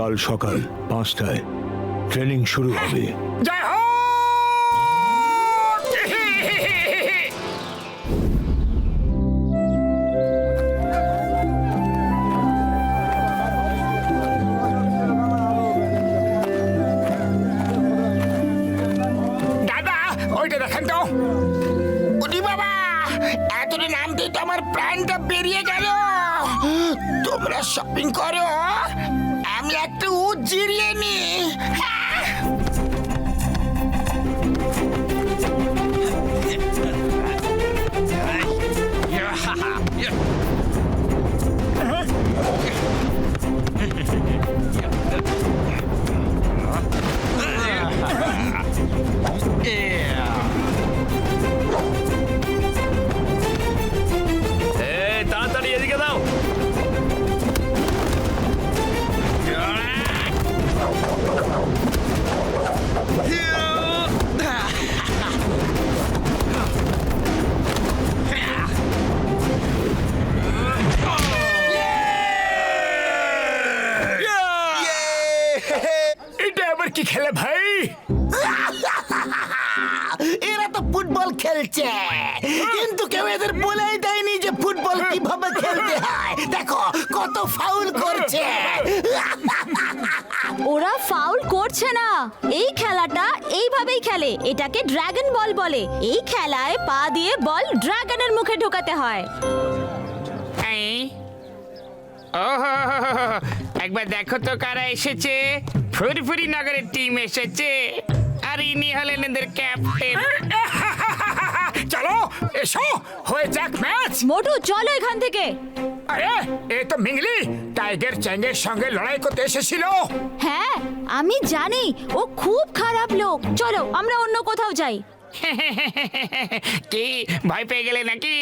কাল সকাল 5টায় ট্রেনিং শুরু হবে। জয় হো! দাদা, ওইটা দেখেন তো। ওরে বাবা, এতটা নামতেই তো আমার প্রাণটা বেরিয়ে গেল। তোমরা শপিং করো, আমি একটু জিরিয়ে নি। তাড়াতাড়ি এদিকে দাও। এটা আবার কি খেলে ভাই? এরা তো ফুটবল খেলছে, কিন্তু কেউ এদের বলেই দেয়নি যে ফুটবল কিভাবে খেলতে হয়। দেখো কত ফাউল করছে। ওরা ফাউল করছে না, এই খেলাটা এইভাবেই খেলে। এটাকে ড্রাগন বল বলে। এই খেলায় পা দিয়ে বল ড্রাগনের মুখে ঢোকাতে হয়। ওহো, একবার দেখো তো কারা এসেছে। ফুরফুরি নগরের টিম এসেছে, আর ইনি হলেন এদের ক্যাপ্টেন। চলো এসো, হয়ে যাক ম্যাচ। মোটু চলো এখান থেকে। আরে এ তো মিংলি, টাইগার চ্যাংয়ের সঙ্গে লড়াই করতে এসেছিল। হ্যাঁ আমি জানি, ও খুব খারাপ লোক। চলো আমরা অন্য কোথাও যাই। কি ভয় পেয়ে গেলে নাকি?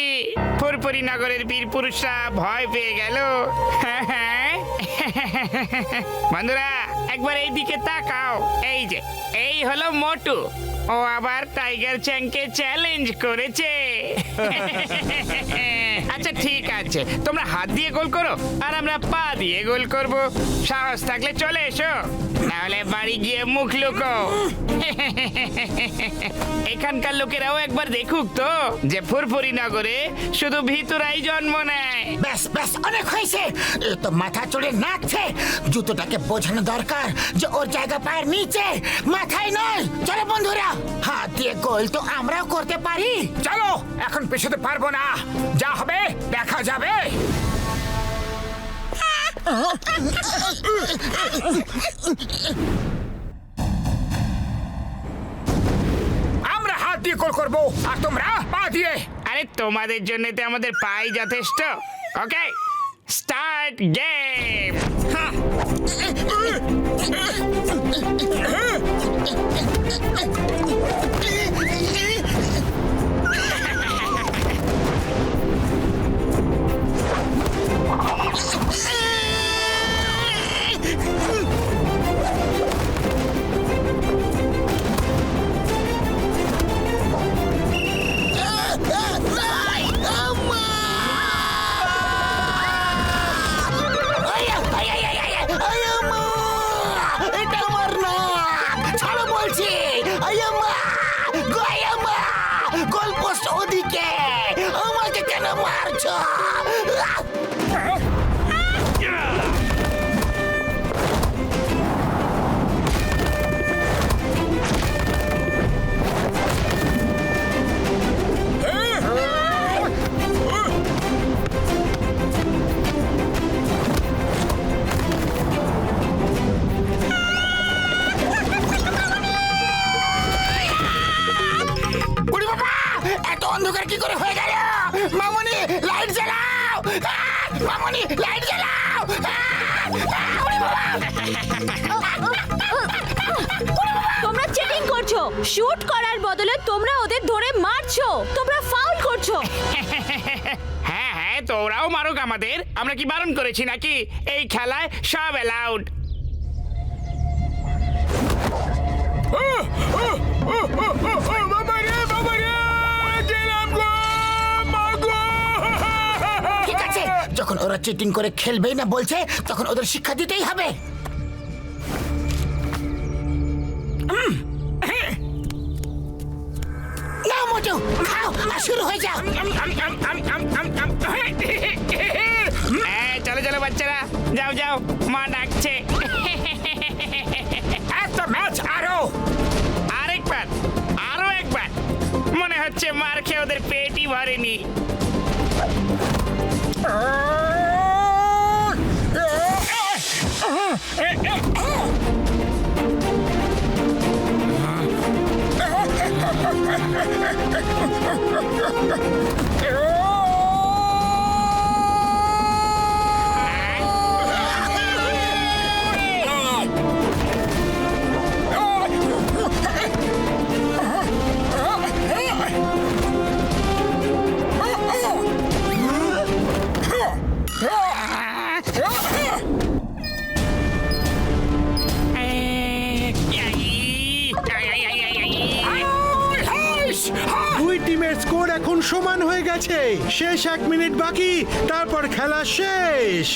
ফুরফুরি নগরের বীর পুরুষরা ভয় পেয়ে গেল। বন্ধুরা একবার এই দিকে তাকাও। এই যে এই হলো মোটু, ও আবার টাইগার চ্যাংকে চ্যালেঞ্জ করেছে। আচ্ছা ঠিক আছে, তোমরা হাত দিয়ে গোল করো আর আমরা পা দিয়ে গোল করব। সাহস থাকলে চলে এসো, নাহলে বাড়ি গিয়ে মুখ লুকো। এখানকার লোকেরাও একবার দেখুক তো যে ফুরফুরি নগরে শুধু ভিতরাই জন্ম নেয়। ব্যাস ব্যাস, অনেক হয়েছে। এ তো মাথা চড়ে নাচছে। জুতোটাকে বোঝানো দরকার যে ওর জায়গা পায়ের নিচে, মাথায় নয়। চলো বন্ধুরা, হাত দিয়ে গোল তো আমরাও করতে পারি। চলো, এখন পেছোতে পারবো না, যা হবে দেখা যাবে। আমরা হাত দিয়ে গোল করবো আর তোমরা পা দিয়ে। আরে তোমাদের জন্য তো আমাদের পাই যথেষ্ট। ওকে, স্টার্ট গেম। এটা আমার না, ছাড়ো বলছি। গোল পোস্ট ওদিকে, আমাকে কেন মারছো? ওরে বাবা, এত অন্ধকার কি করে হয়ে গেল? মামনি লাইট জ্বালাও, মামনি লাইট জ্বালাও। ওরে বাবা, তোমরা চিটিং করছো। শুট করার বদলে তোমরা ওদের ধরে মারছো। তোমরা ফাউল করছো। হ্যাঁ হ্যাঁ, তোরাও মারুক আমাদের, আমরা কি বারণ করেছি নাকি? এই খেলায় সব অ্যালাউড। ঠিক আছে, যখন ওরা চিটিং করে খেলবেই না বলছে, তখন ওদের শিক্ষা দিতেই হবে। না মোটু খাও আর শুরু হয়ে যাও। চলো চলো বাচ্চারা, যাও যাও, মা ডাকছে। এত ম্যাচ আরো আরেকবার, আরো একবার। মনে হচ্ছে মার খেয়ে ওদের পেটই ভরেনি। দুই টিমের স্কোর এখন সমান হয়ে গেছে। শেষ 1 মিনিট বাকি, তারপর খেলা শেষ।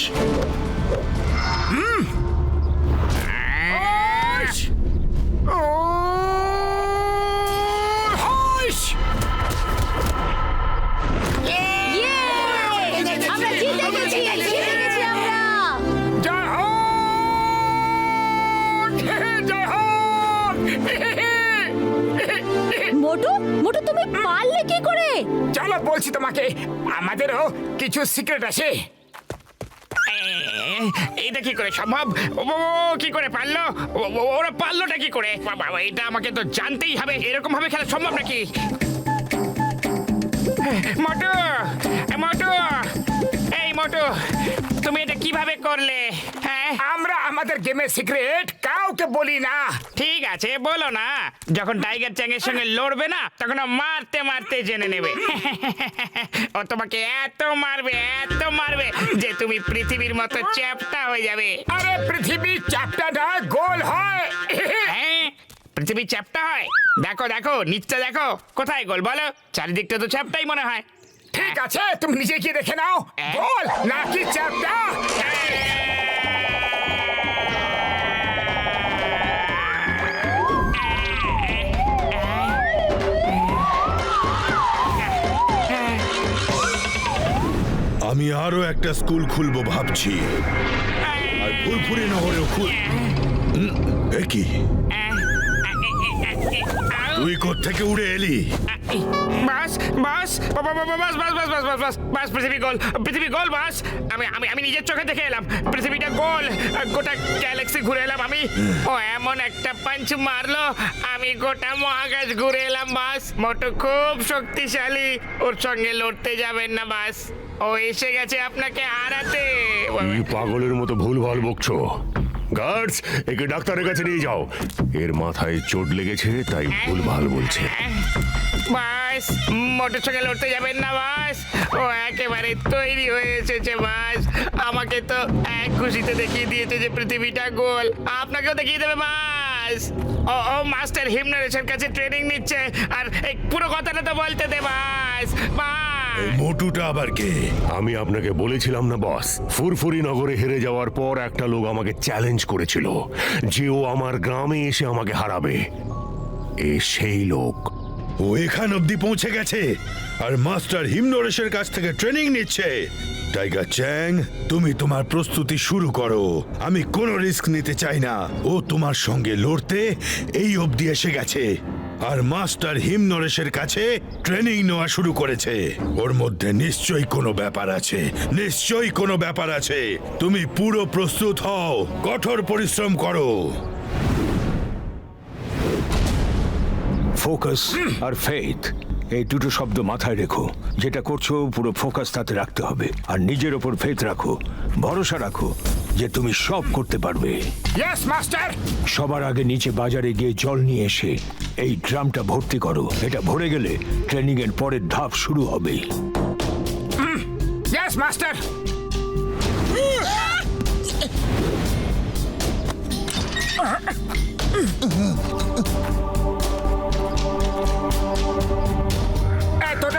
আমরা জিতে গেছি, জিতে গেছি আমরা। মোটু, মোটু তুমি পারলে কি করে? চলো বলছি তোমাকে, আমাদেরও কিছু সিক্রেট আছে। এটা কি করে সম্ভব? ও কি করে পারলো? ওরা পারলোটা কি করে? বাবা, এটা আমাকে তো জানতেই হবে। এরকম ভাবে খেলা সম্ভব নাকি? মোটু, মোটু, এই মোটু, তুমি এটা কিভাবে করলে? হ্যাঁ, আমরা আমাদের গেমের সিক্রেট কাউকে বলি না। ঠিক আছে, বলো না। যখন টাইগার চ্যাংয়ের সঙ্গে লড়বে না, তখন ও মারতে মারতে জেনে নেবে। ও তোমাকে এত মারবে, এত মারবে যে তুমি পৃথিবীর মতো চ্যাপ্টা হয়ে যাবে। আরে পৃথিবী চ্যাপ্টাটা গোল হয়। হ্যাঁ, পৃথিবী চ্যাপ্টা হয়? দেখো দেখো, নিচটা দেখো, কোথায় গোল বলো? চারিদিকটা তো চ্যাপ্টাই মনে হয়। ঠিক আছে, তুমি নিজে কি দেখে নাও, গোল নাকি চ্যাপ্টা। আমি আরো একটা স্কুল খুলবো ভাবছি, আর ফুরফুরি নগরেও এ কি, তুই কোত্থেকে উড়ে এলি? বাস বাস বাস বাস বাস বাস বাস বাস বাস বাস পৃথিবী গোল, পৃথিবী গোল বাস। আমি আমি আমি নিজের চোখে দেখে এলাম পৃথিবীটা গোল। গোটা গ্যালাক্সি ঘুরে এলাম আমি। ও এমন একটা পাঞ্চ মারলো, আমি গোটা মহাকাশ ঘুরে এলাম বাস। মোটু খুব শক্তিশালী, ওর সঙ্গে লড়তে যাবেন না বাস। ও এসে গেছে আপনাকে হারাতে। এই পাগলের মতো ভুলভাল বকছো। গার্ডস, একে ডাক্তারের কাছে নিয়ে যাও। এর মাথায় চোট লেগেছে, তাই ভুলভাল বলছে। বাস, মোটর সঙ্গে লড়তে যাবেন না বাস। ও একেবারে তৈরি হয়ে এসেছে বাস। আমাকে তো এক খুশিতে দেখিয়ে দিয়েছে যে পৃথিবীটা গোল। আপনাকেও দেখিয়ে দেবে বাস। ও ও মাস্টার হিমনারেশন কাছে ট্রেনিং নিচ্ছে, আর এই পুরো কথাটা তো বলতে দে বাস। এই মোটুটা আবার কে? আমি আপনাকে বলেছিলাম না বস, ফুরফুরি নগরে হেরে যাওয়ার পর একটা লোক আমাকে চ্যালেঞ্জ করেছিল যে ও আমার গ্রামে এসে আমাকে হারাবে। এ সেই লোক। ও এখান অব্দি পৌঁছে গেছে আর মাস্টার হিমনরেশের কাছ থেকে ট্রেনিং নিচ্ছে। টাইগার চ্যাং, তুমি তোমার প্রস্তুতি শুরু করো। আমি কোনো রিস্ক নিতে চাই না। ও তোমার সঙ্গে লড়তে এই অবধি এসে গেছে আর মাস্টার হিমনরেশের কাছে ট্রেনিং নেওয়া শুরু করেছে। ওর মধ্যে নিশ্চয়ই কোনো ব্যাপার আছে, নিশ্চয়ই কোনো ব্যাপার আছে। তুমি পুরো প্রস্তুত হও, কঠোর পরিশ্রম করো। ফোকাস আর ফেথ, এই দুটো শব্দ মাথায় রেখো। যেটা করছো পুরো ফোকাস তাতে রাখতে হবে, আর নিজের ওপর ফেথ রাখো, ভরসা রাখো যে তুমি সব করতে পারবে। Yes master. সবার আগে নিচে বাজারে গিয়ে জল নিয়ে এসে এই ড্রামটা ভর্তি করো। এটা ভরে গেলে ট্রেনিং এর পরের ধাপ শুরু হবে। Yes master. এতটা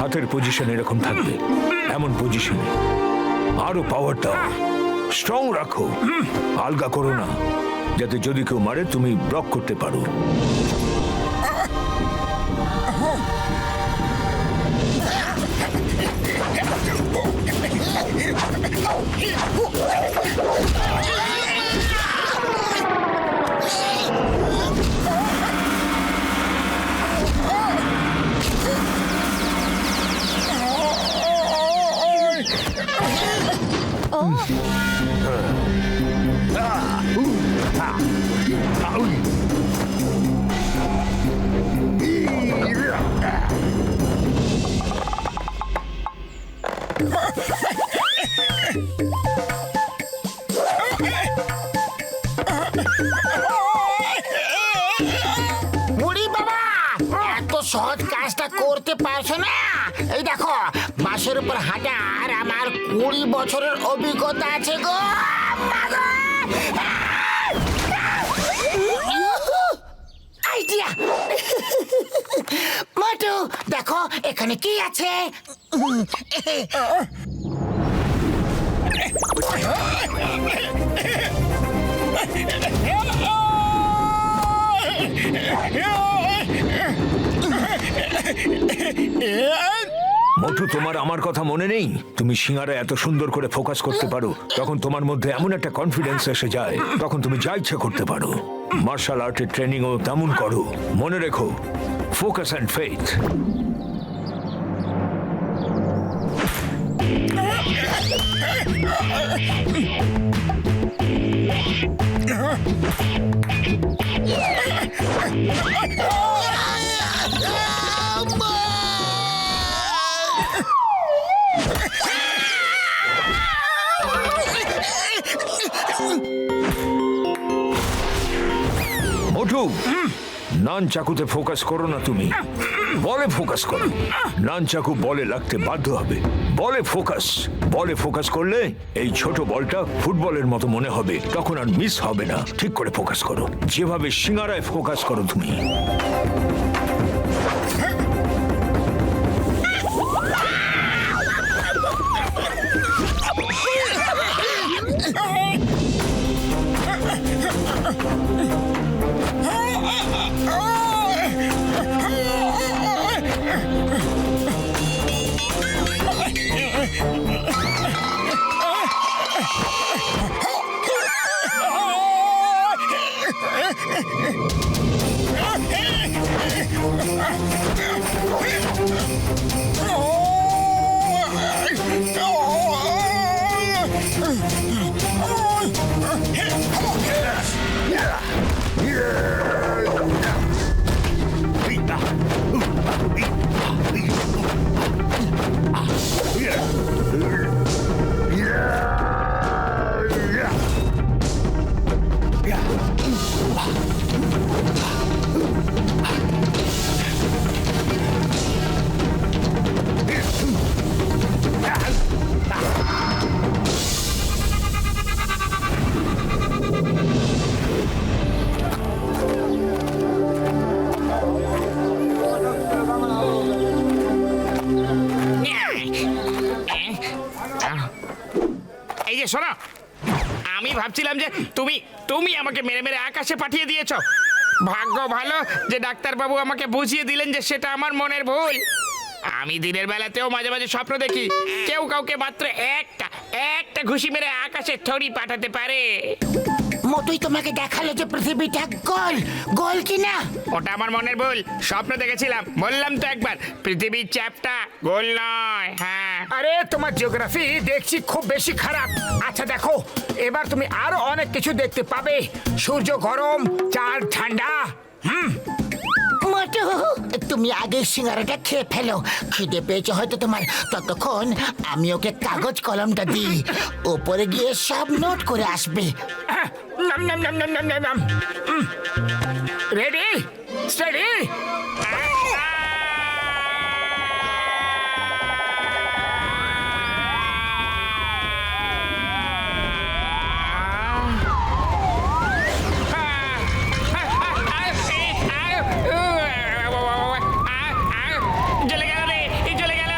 হাতের পজিশন এরকম থাকবে, এমন পজিশনে। আরো পাওয়ার দাও, স্ট্রং রাখো, আলগা করো না, যাতে যদি কেউ মারে তুমি ব্লক করতে পারো। বুড়ি বাবা, এত সহজ কাজটা করতে পারছো না? এই দেখো, বাঁশের উপর হাঁটার আমার 20 বছরের অভিজ্ঞতা আছে গো। আইডিয়া! মোটু, দেখো এখানে কি আছে। মোটু, তোমার আমার কথা মনে নেই? তুমি সিঙ্গারা এত সুন্দর করে ফোকাস করতে পারো, তখন তোমার মধ্যে এমন একটা কনফিডেন্স এসে যায়, তখন তুমি যা ইচ্ছা করতে পারো। মার্শাল আর্টের ট্রেনিংও তেমন করো। মনে রেখো, ফোকাস অ্যান্ড ফেথ। মোটু, নান চাকুতে ফোকাস করো না, তুমি বলে ফোকাস করো। নান চাকু বলে লাগতে বাধ্য হবে। বলে ফোকাস, বলে ফোকাস করলে এই ছোট বলটা ফুটবলের মতো মনে হবে, তখন আর মিস হবে না। ঠিক করে ফোকাস করো, যেভাবে সিঙ্গারায় ফোকাস করো তুমি। এই যে শোনো, আমি ভাবছিলাম যে তুমি তুমি আমাকে মেরে মেরে আকাশে পাঠিয়ে দিয়েছো। ভাগ্য ভালো যে ডাক্তারবাবু আমাকে বুঝিয়ে দিলেন যে সেটা আমার মনের ভুল। আমি দিনের বেলাতেও মাঝে মাঝে স্বপ্ন দেখি কেউ কাউকে মাত্র একটা ঘুষি মেরে আকাশে থরি পাঠাতে পারে। মোটুই তোমাকে দেখালো যে পৃথিবীটা গোল, গোল কিনা। ওটা আমার মনের ভুল, স্বপ্ন দেখেছিলাম। বললাম তো একবার, পৃথিবীর চ্যাপটা গোল নয়। হ্যাঁ, আরে তোমার জিওগ্রাফি দেখছি খুব বেশি খারাপ। আচ্ছা দেখো, এবার তুমি আরো অনেক কিছু দেখতে পাবে। সূর্য গরম, চাঁদ ঠান্ডা। মোটু, তুমি আগে সিঙ্গারাটা খেয়ে ফেলো। খিদে পেয়েছে হয়তো তোমার, ততক্ষণ আমি ওকে কাগজ কলমটা দিই, ওপরে গিয়ে সব নোট করে আসবে। Ready, steady. চলে গেল রে, চলে গেল।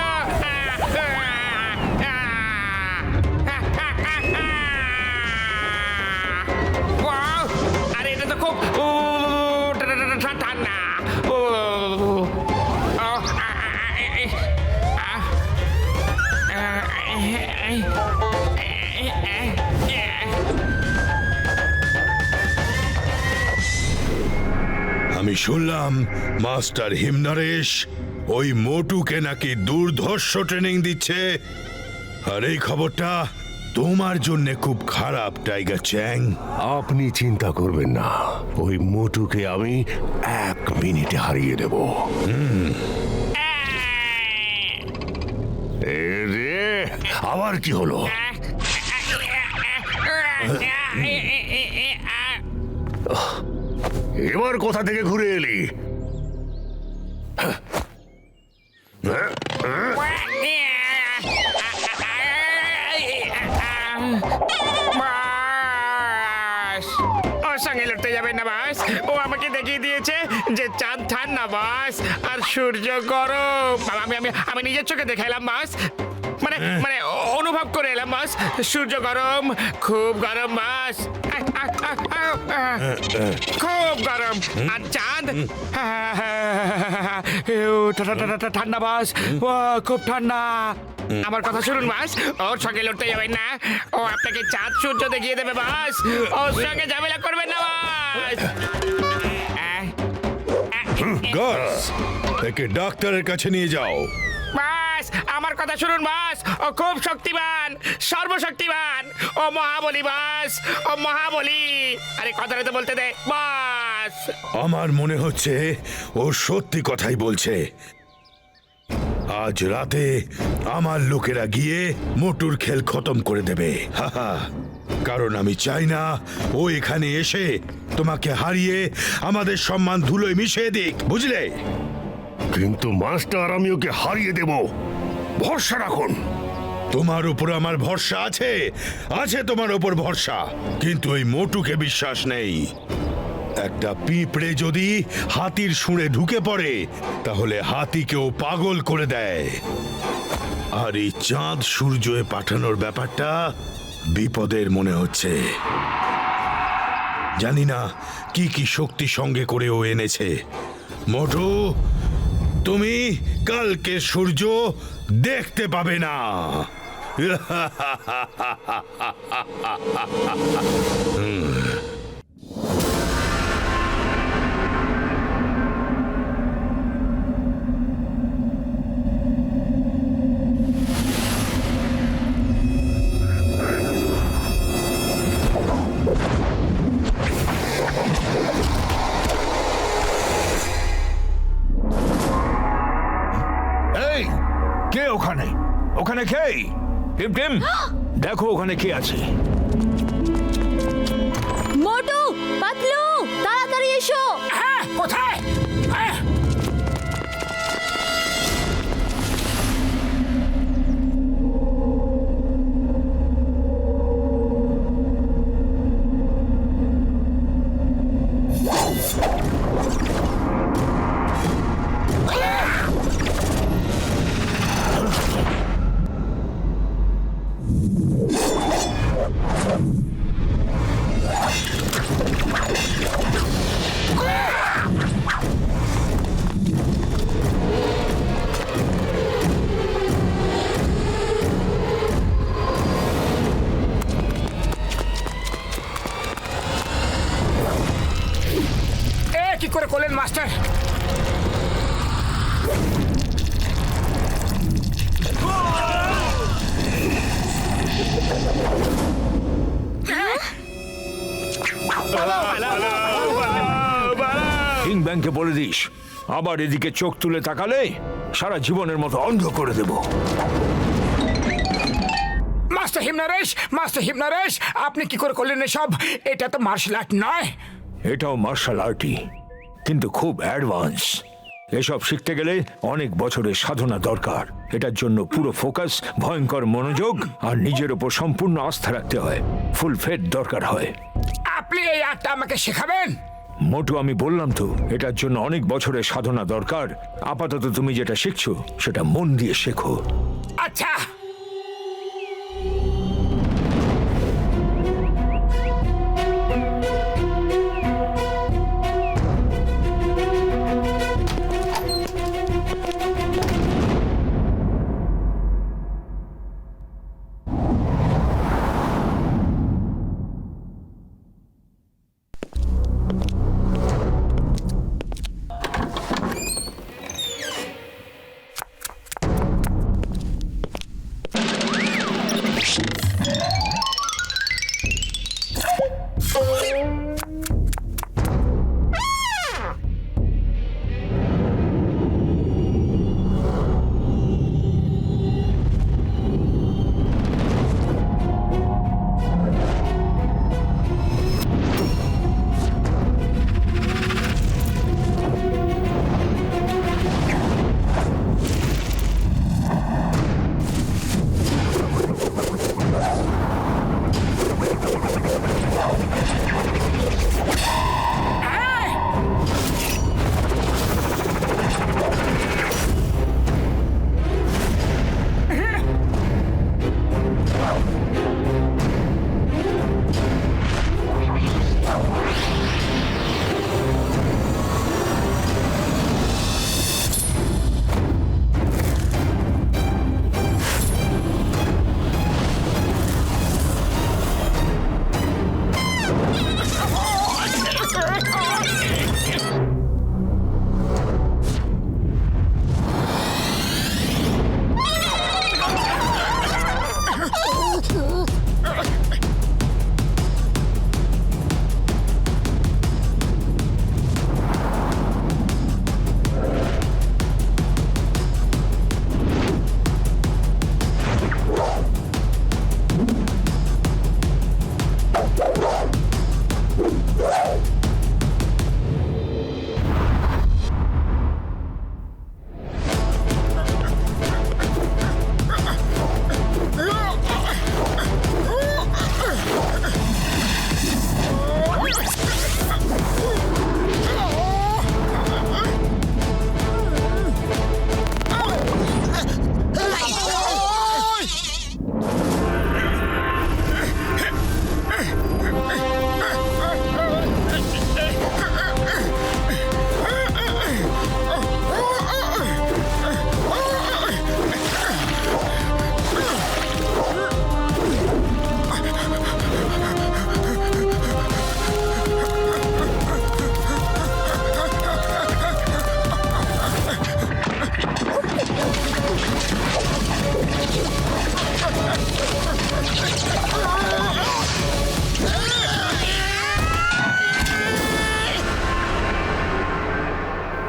আমি শুনলাম মাস্টার হিমনরেশ ওই মোটুকে নাকি দুর্ধর্ষ ট্রেনিং দিচ্ছে, আর এই খবরটা তোমার জন্য খুব খারাপ টাইগার চ্যাং। আপনি চিন্তা করবেন না, ওই মোটুকে আমি 1 মিনিটে হারিয়ে দেব। রে আবার কি হলো? এবার কোথা থেকে ঘুরে এলি? বাস, ওর সঙ্গে লড়তে যাবেন না বাস। ও আমাকে দেখিয়ে দিয়েছে যে চাঁদ ঠান্ডা বাস আর সূর্য গরম। আমি নিজের চোখে দেখে এলাম বাস, মানে মানে অনুভব করে এলাম বাস। সূর্য গরম, খুব গরম বাস, খুব গরম। আর চাঁদ ঠান্ডা বাস, খুব ঠান্ডা। আমার কথা শুনুন বাস, ওর সঙ্গে লড়তে যাবেন না। ও আপনাকে চাঁদ সূর্য দেখিয়ে দেবে বাস, ওর সঙ্গে ঝামেলা করবেন না বাস। গাস, একে ডাক্তারের কাছে নিয়ে যাও। বাস, আমার কথা শুনুন বাস, ও খুব শক্তিমান, সর্বশক্তিমান। ও মহাবলী বাস, ও মহাবলী। আরে কথাটা তো বলতে দে বাস। আমার মনে হচ্ছে ও সত্যি কথাই বলছে। আজ রাতে আমার লোকেরা গিয়ে মোটুর খেল খতম করে দেবে। কারণ আমি চাই না ও এখানে এসে তোমাকে হারিয়ে আমাদের সম্মান ধুলোয় মিশিয়ে দিক, বুঝলে? কিন্তু মাস্টার, আমি ওকে হারিয়ে দেব, ভরসা রাখুন। তোমার উপর আমার ভরসা আছে, আছে তোমার উপর ভরসা, কিন্তু ওই মোটুকে বিশ্বাস নেই। একটা পিঁপড়ে যদি হাতির শুঁড়ে ঢুকে পড়ে তাহলে হাতিকেও পাগল করে দেয়। আর এই চাঁদ সূর্যে পাঠানোর ব্যাপারটা বিপদের মনে হচ্ছে। জানি না কি কি শক্তি সঙ্গে করে ও এনেছে। মোটু, তুমি কালকে সূর্য দেখতে পাবে না। এই, কে ওখানে? ওখানে কে? টিম টিম, দেখো ওখানে কে আছে। মোটু, পাতলু, তাড়াতাড়ি এসো। হ্যাঁ, কোথায়? কি করে করলেন মাস্টার? কিং ব্যাংকে বলে দিস, আবার এদিকে চোখ তুলে তাকালে সারা জীবনের মতো অন্ধ করে দেব। মাস্টার হিমনরেশ, মাস্টার হিমনরেশ, আপনি কি করে করলেন এসব? এটা তো মার্শাল আর্ট নয়। এটাও মার্শাল আর্টই, কিন্তু খুব অ্যাডভান্স। এসব শিখতে গেলে অনেক বছরের সাধনা দরকার। এটার জন্য পুরো ফোকাস, ভয়ঙ্কর মনোযোগ আর নিজের ওপর সম্পূর্ণ আস্থা রাখতে হয়। ফুল ফেট দরকার হয়। আপনি এই আর্টটা আমাকে শেখাবেন? মোটু, আমি বললাম তো, এটার জন্য অনেক বছরের সাধনা দরকার। আপাতত তুমি যেটা শিখছো সেটা মন দিয়ে শেখো। আচ্ছা।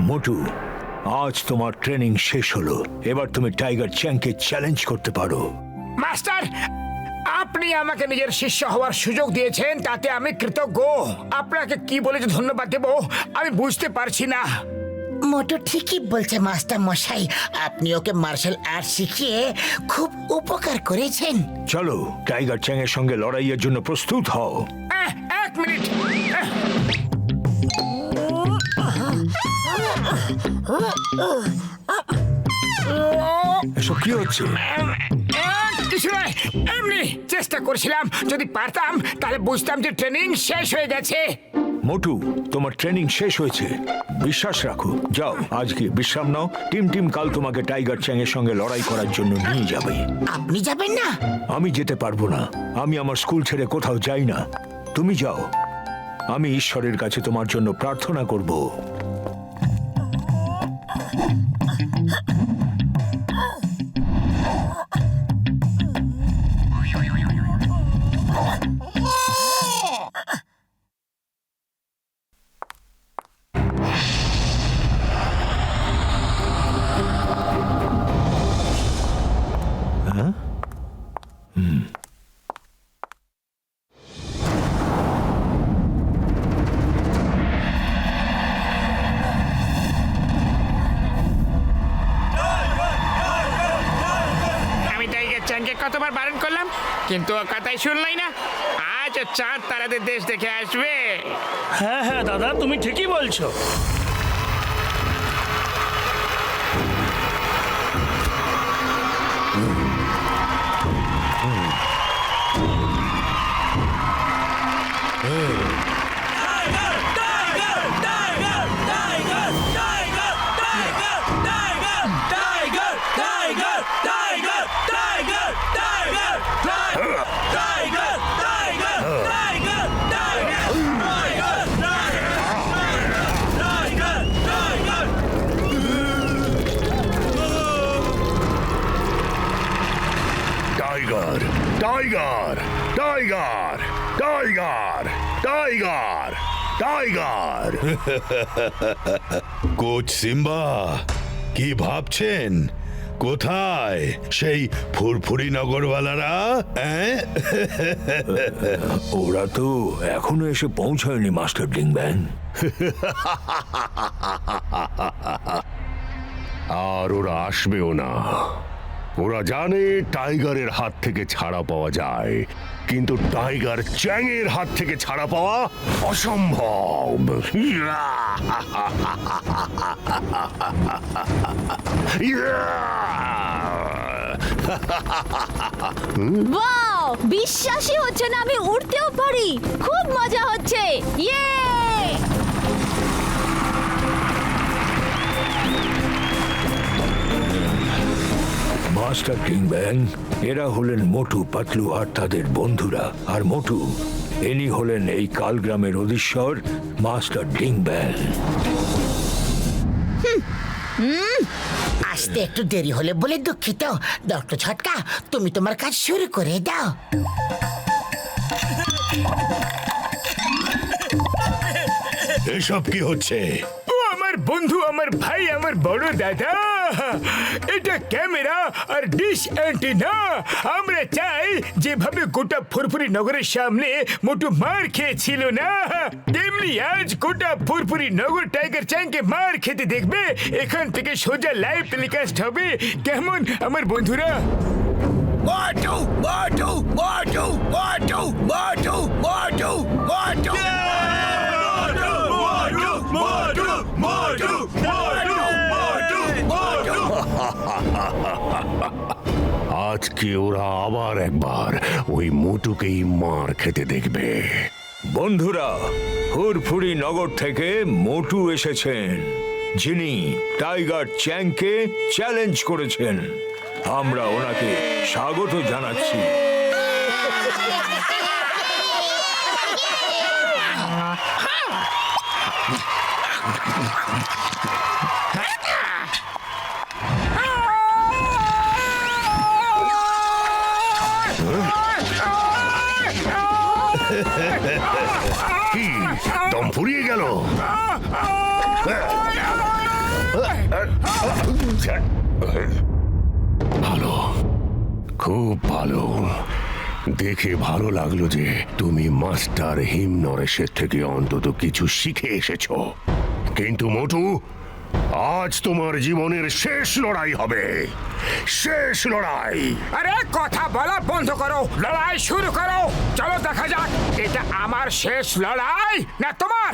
মোটু, আজ তোমার ট্রেনিং শেষ হলো। এবার তুমি টাইগার চ্যাংকে চ্যালেঞ্জ করতে পারো। মাস্টার, আপনি আমাকে নিজের শিষ্য হওয়ার সুযোগ দিয়েছেন, তাতে আমি কৃতজ্ঞ। আপনাকে কি বলে যে ধন্যবাদ দেব আমি বুঝতে পারছি না। মোটু ঠিকই বলছে মাস্টার মশাই, আপনি ওকে মার্শাল আর্ট শিখিয়ে খুব উপকার করেছেন। চলো, টাইগার চ্যাং এর সঙ্গে লড়াইয়ের জন্য প্রস্তুত হও। এক মিনিট। এসব কি হচ্ছে? কিছু নয়, এমনি চেষ্টা করছিলাম। যদি পারতাম তাহলে বুঝতাম যে ট্রেনিং শেষ হয়ে গেছে। মোটু, তোমার ট্রেনিং শেষ হয়েছে, বিশ্বাস রাখো। যাও, আজকে বিশ্রাম নাও। টিম কাল তোমাকে টাইগার চ্যাং এর সঙ্গে লড়াই করার জন্য নিয়ে যাবে। আপনি যাবেন না? আমি যেতে পারবো না। আমি আমার স্কুল ছেড়ে কোথাও যাই না। তুমি যাও, আমি ঈশ্বরের কাছে তোমার জন্য প্রার্থনা করব। আমি টাইগার চ্যাংকে কতবার বারণ করলাম, কিন্তু ও কথাই শুনলাই না। আজ ও চাঁদ তারাদের দেশ দেখে আসবে। হ্যাঁ হ্যাঁ দাদা, তুমি ঠিকই বলছো। Tiger, tiger, tiger, tiger, tiger, tiger. Coach Simba, কি ভাবছেন? কোথায় সেই ফুরফুরি নগরওয়ালারা? ওরা তো এখনো এসে পৌঁছায়নি মাস্টার ডিংব্যাং। আর ওরা আসবেও না। ওরা জানে টাইগারের হাত থেকে ছাড়া পাওয়া যায়, কিন্তু টাইগার চ্যাং এর হাত থেকে ছাড়া পাওয়া অসম্ভব। ওয়াও, বিশ্বাসই হচ্ছে না আমি উড়তেও পারি। খুব মজা হচ্ছে। ইয়ে! মাস্টার ডিংব্যাং, এরা হলেন মোটু, পাতলু আর তাদের বন্ধুরা। আর মোটু, ইনি হলেন এই কালগ্রামের অধীশ্বর মাস্টার ডিংব্যাং। আসতে একটু দেরি হলে বলে দুঃখিত। ডক্টর ছটকা, তুমি তোমার কাজ শুরু করে দাও। এসব কি হচ্ছে? ও আমার বন্ধু, আমার ভাই, আমার বড় দাদা। এটা ক্যামেরা আর ডিশ অ্যান্টেনা। আমরা চাই যেভাবে গোটা ফুরফুরি নগরের সামনে মোটু মার খেয়েছিল না, তেমনি আজ গোটা ফুরফুরি নগর টাইগার চ্যাংকে মার খেতে দেখবে। এখান থেকে সোজা লাইভ টেলিকাস্ট হবে। কেমন আমার বন্ধুরা? মোটু, মোটু, মোটু, মোটু, মোটু, মোটু, মোটু। আজকে ওরা আবার একবার ওই মোটুকেই মার খেতে দেখবে। বন্ধুরা, ফুরফুরি নগর থেকে মোটু এসেছেন, যিনি টাইগার চ্যাংকে চ্যালেঞ্জ করেছেন। আমরা ওনাকে স্বাগত জানাচ্ছি। কি দম ফুরিয়ে গেল? ভালো, খুব ভালো। দেখে ভালো লাগলো যে তুমি মাস্টার হিমনরেশের থেকে অন্তত কিছু শিখে এসেছো। কিন্তু মোটু, আজ তোমার জীবনের শেষ লড়াই হবে, শেষ লড়াই। আরে কথা বলা বন্ধ করো, লড়াই শুরু করো। চলো দেখা যাক এটা আমার শেষ লড়াই না তোমার।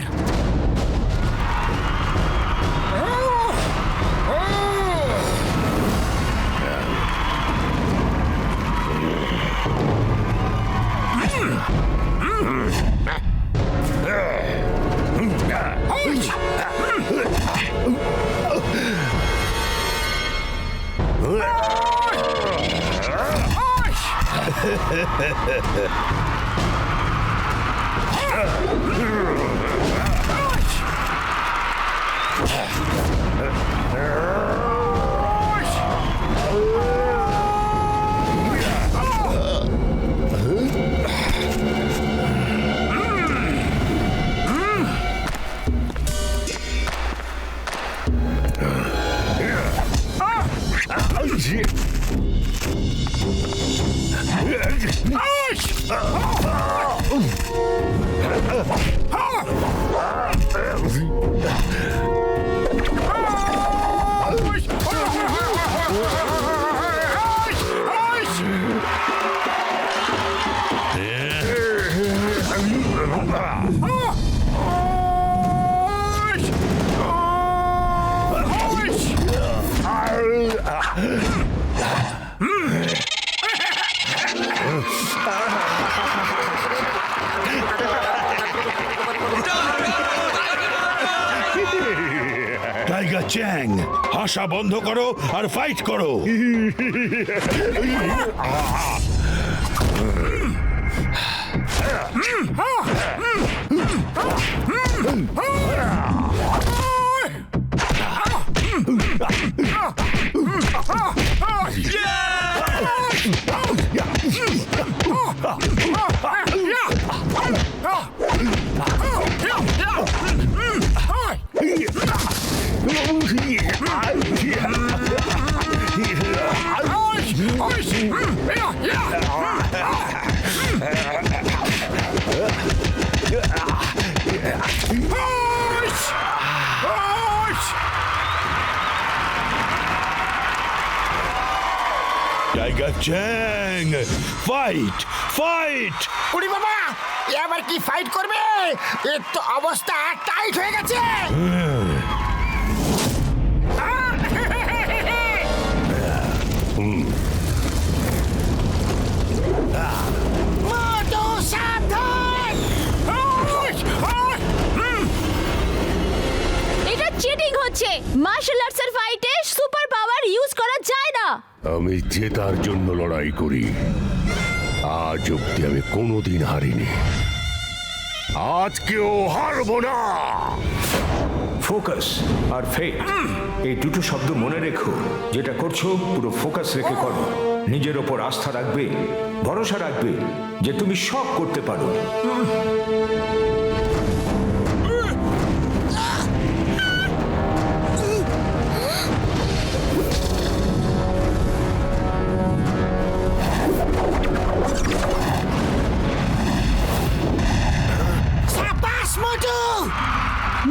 টাইগার চ্যাং, হাসা বন্ধ করো আর ফাইট করো। টাইগার চ্যাং, ফাইট ফাইট। উড়ি বাবা, এবার কি ফাইট করবে? এর তো অবস্থা টাইট হয়ে গেছে। মোটু সাবধান! এটা চিটিং হচ্ছে। মার্শাল আর্টসের ফাইটে সুপার পাওয়ার ইউজ করা যায় না। আমি জেতার জন্য লড়াই করি। আজ অব্দি আমি কোনোদিন হারিনি, আজকেও হারবো না। ফোকাস আর ফেট, এই দুটো শব্দ মনে রেখো। যেটা করছো পুরো ফোকাস রেখে করো। নিজের ওপর আস্থা রাখবে, ভরসা রাখবে যে তুমি সব করতে পারো। সাবাস মোটু!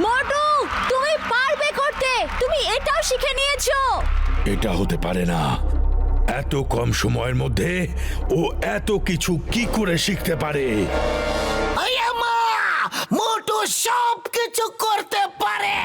মোটু, তুমি পারবে করতে। তুমি এটাও শিখে নিয়েছো। এটা হতে পারে না। এত কম সময়ের মধ্যে ও এত কিছু কি করে শিখতে পারে? মোটু সব কিছু করতে পারে।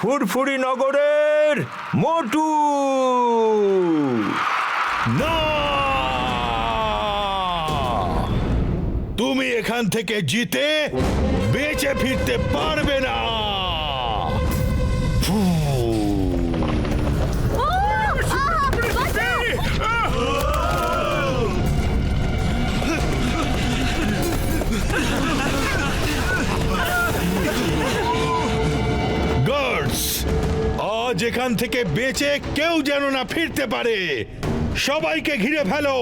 ফুরফুরি নগরের মোটু। না, তুমি এখান থেকে জিতে বেঁচে ফিরতে পারবে না। গার্ডস, আজ এখান থেকে বেঁচে কেউ যেন না ফিরতে পারে। সবাইকে ঘিরে ফেলো।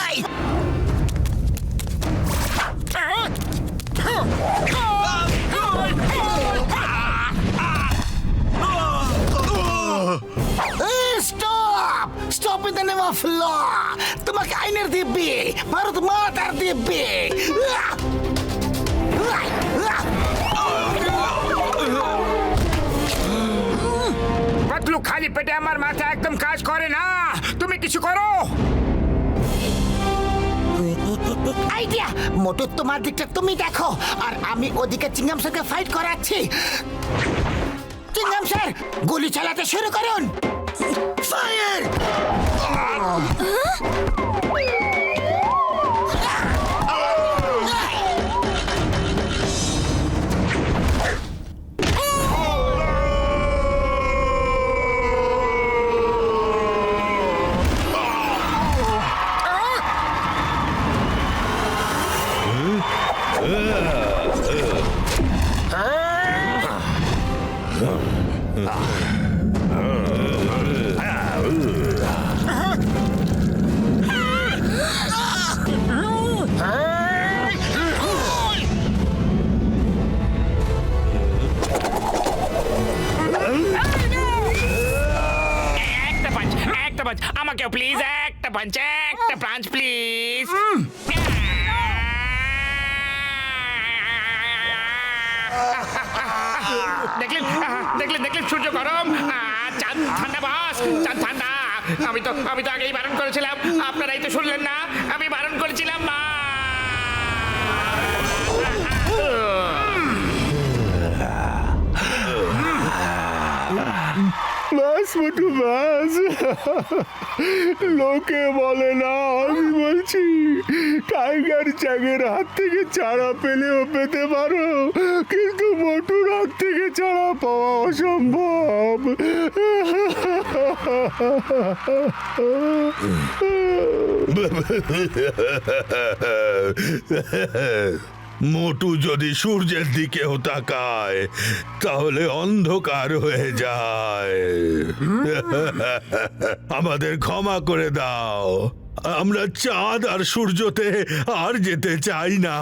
এই! Stop! Stop in the name of law! তোমাকে আইনের দিব্যি, ভারত মাতার দিব্যি! পাতলু, খালি পেটে আমার মাথা একদম কাজ করে না। তুমি কিছু করো। আইডিয়া! মোটু, তোমার দিকটা তুমি দেখো, আর আমি ওদিকে চিংগাম স্যারকে ফাইট করাচ্ছি। চিংগাম স্যার, গুলি চালাতে শুরু করুন। ফায়ার! একটা পাঁচ আমাকেও প্লিজ, একটা পাঁচ প্লিজ। দেখলেন দেখলেন দেখলেন, সূর্য গরম, চাঁদ ঠান্ডা, বাস চাঁদ ঠান্ডা। আমি তো আগেই বারণ করেছিলাম, আপনারাই তো শুনলেন না। আমি বারণ করেছিলাম মা। বাস মোটু বাস, লোকে বলে না, আমি বলছি টাইগার চ্যাংয়ের হাত থেকে ছাড়া পেলেও পেতে পারো, কিন্তু মোটুর হাত থেকে ছাড়া পাওয়া অসম্ভব। মোটু যদি সূর্যের দিকেও তাকায় তাহলে অন্ধকার হয়ে যায়। আমাদের ক্ষমা করে দাও, আমরা চাঁদ আর সূর্যতে আর যেতে চাই না।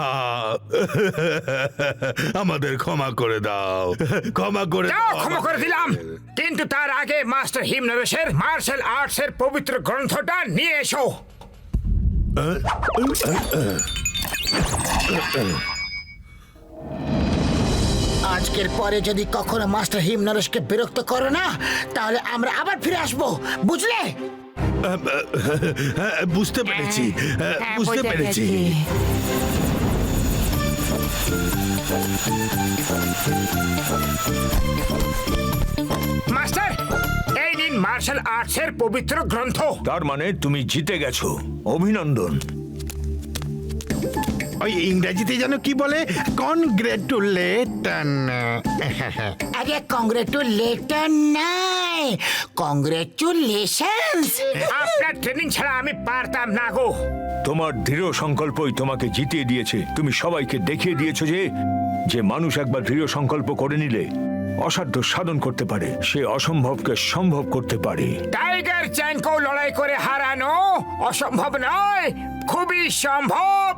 আমাদের ক্ষমা করে দাও, ক্ষমা করে যাও, ক্ষমা করে দিলাম। কিন্তু তার আগে মাস্টার হিমনরেশের মার্শাল আর্টসের পবিত্র গ্রন্থটা নিয়ে এসো। আজকের পরে যদি কখনো মাস্টার হিমনরেশকে বিরক্ত করো না, তাহলে আমরা আবার ফিরে আসবো, বুঝলে? বুঝতে পেরেছি, বুঝতে পেরেছি। মাস্টার, এই নিন মার্শাল আর্টসের পবিত্র গ্রন্থ। তার মানে তুমি জিতে গেছো, অভিনন্দন। ওই ইংরেজিতে যেন কি বলে, কনগ্রেটুলেটন। আরে কংগ্রেচুলেটন নাই, কংগ্রেচুলেশনস। আপনার ট্রেনিং ছাড়া আমি পারতাম না গো। তোমার দৃঢ় সংকল্পই তোমাকে জিতিয়ে দিয়েছে। তুমি সবাইকে দেখিয়ে দিয়েছো যে মানুষ একবার দৃঢ় সংকল্প করে নিলে অসাধ্য সাধন করতে পারে, সে অসম্ভবকে সম্ভব করতে পারে। টাইগার চ্যাংকেও লড়াই করে হারানো অসম্ভব নয়, খুবই সম্ভব।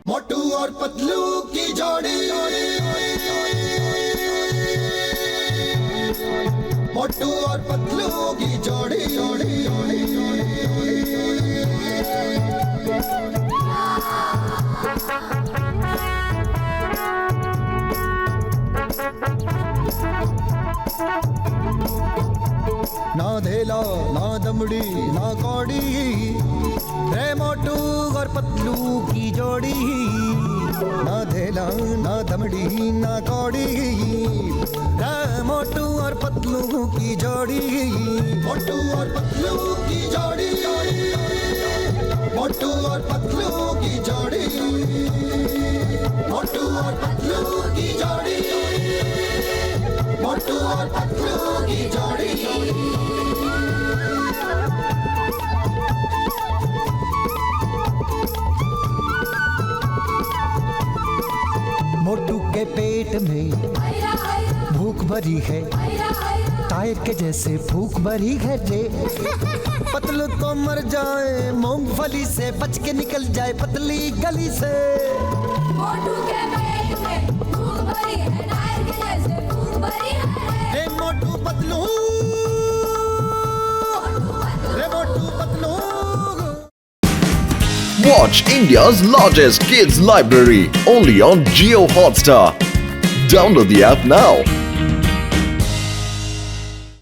मोटू और पतलू की जोड़ी, मोटू और पतलू की जोड़ी, जोड़ी जोड़ी जोड़ी। ना धेला ना दमड़ी ना कौड़ी रे मोटू और पतलू की जोड़ी ना धेला ना दमड़ी ना कौड़ी रे मोटू और पतलू की जोड़ी मोटू और पतलू की जोड़ी मोटू और पतलू की जोड़ी मोटू और पतलू की जोड़ी मोटू और पतलू की जोड़ी मोटू के पेट में भूख भरी है टायर के जैसे भूख भरी है रे पतलू तो मर जाए मूंगफली से बच के निकल जाए पतली गली से मोटू के पेट में भूख भरी है टायर के जैसे भूख भरी है रे मोटू पतलू रे Motu Patlu Watch India's largest kids library only on Jio Hotstar. Download the app now.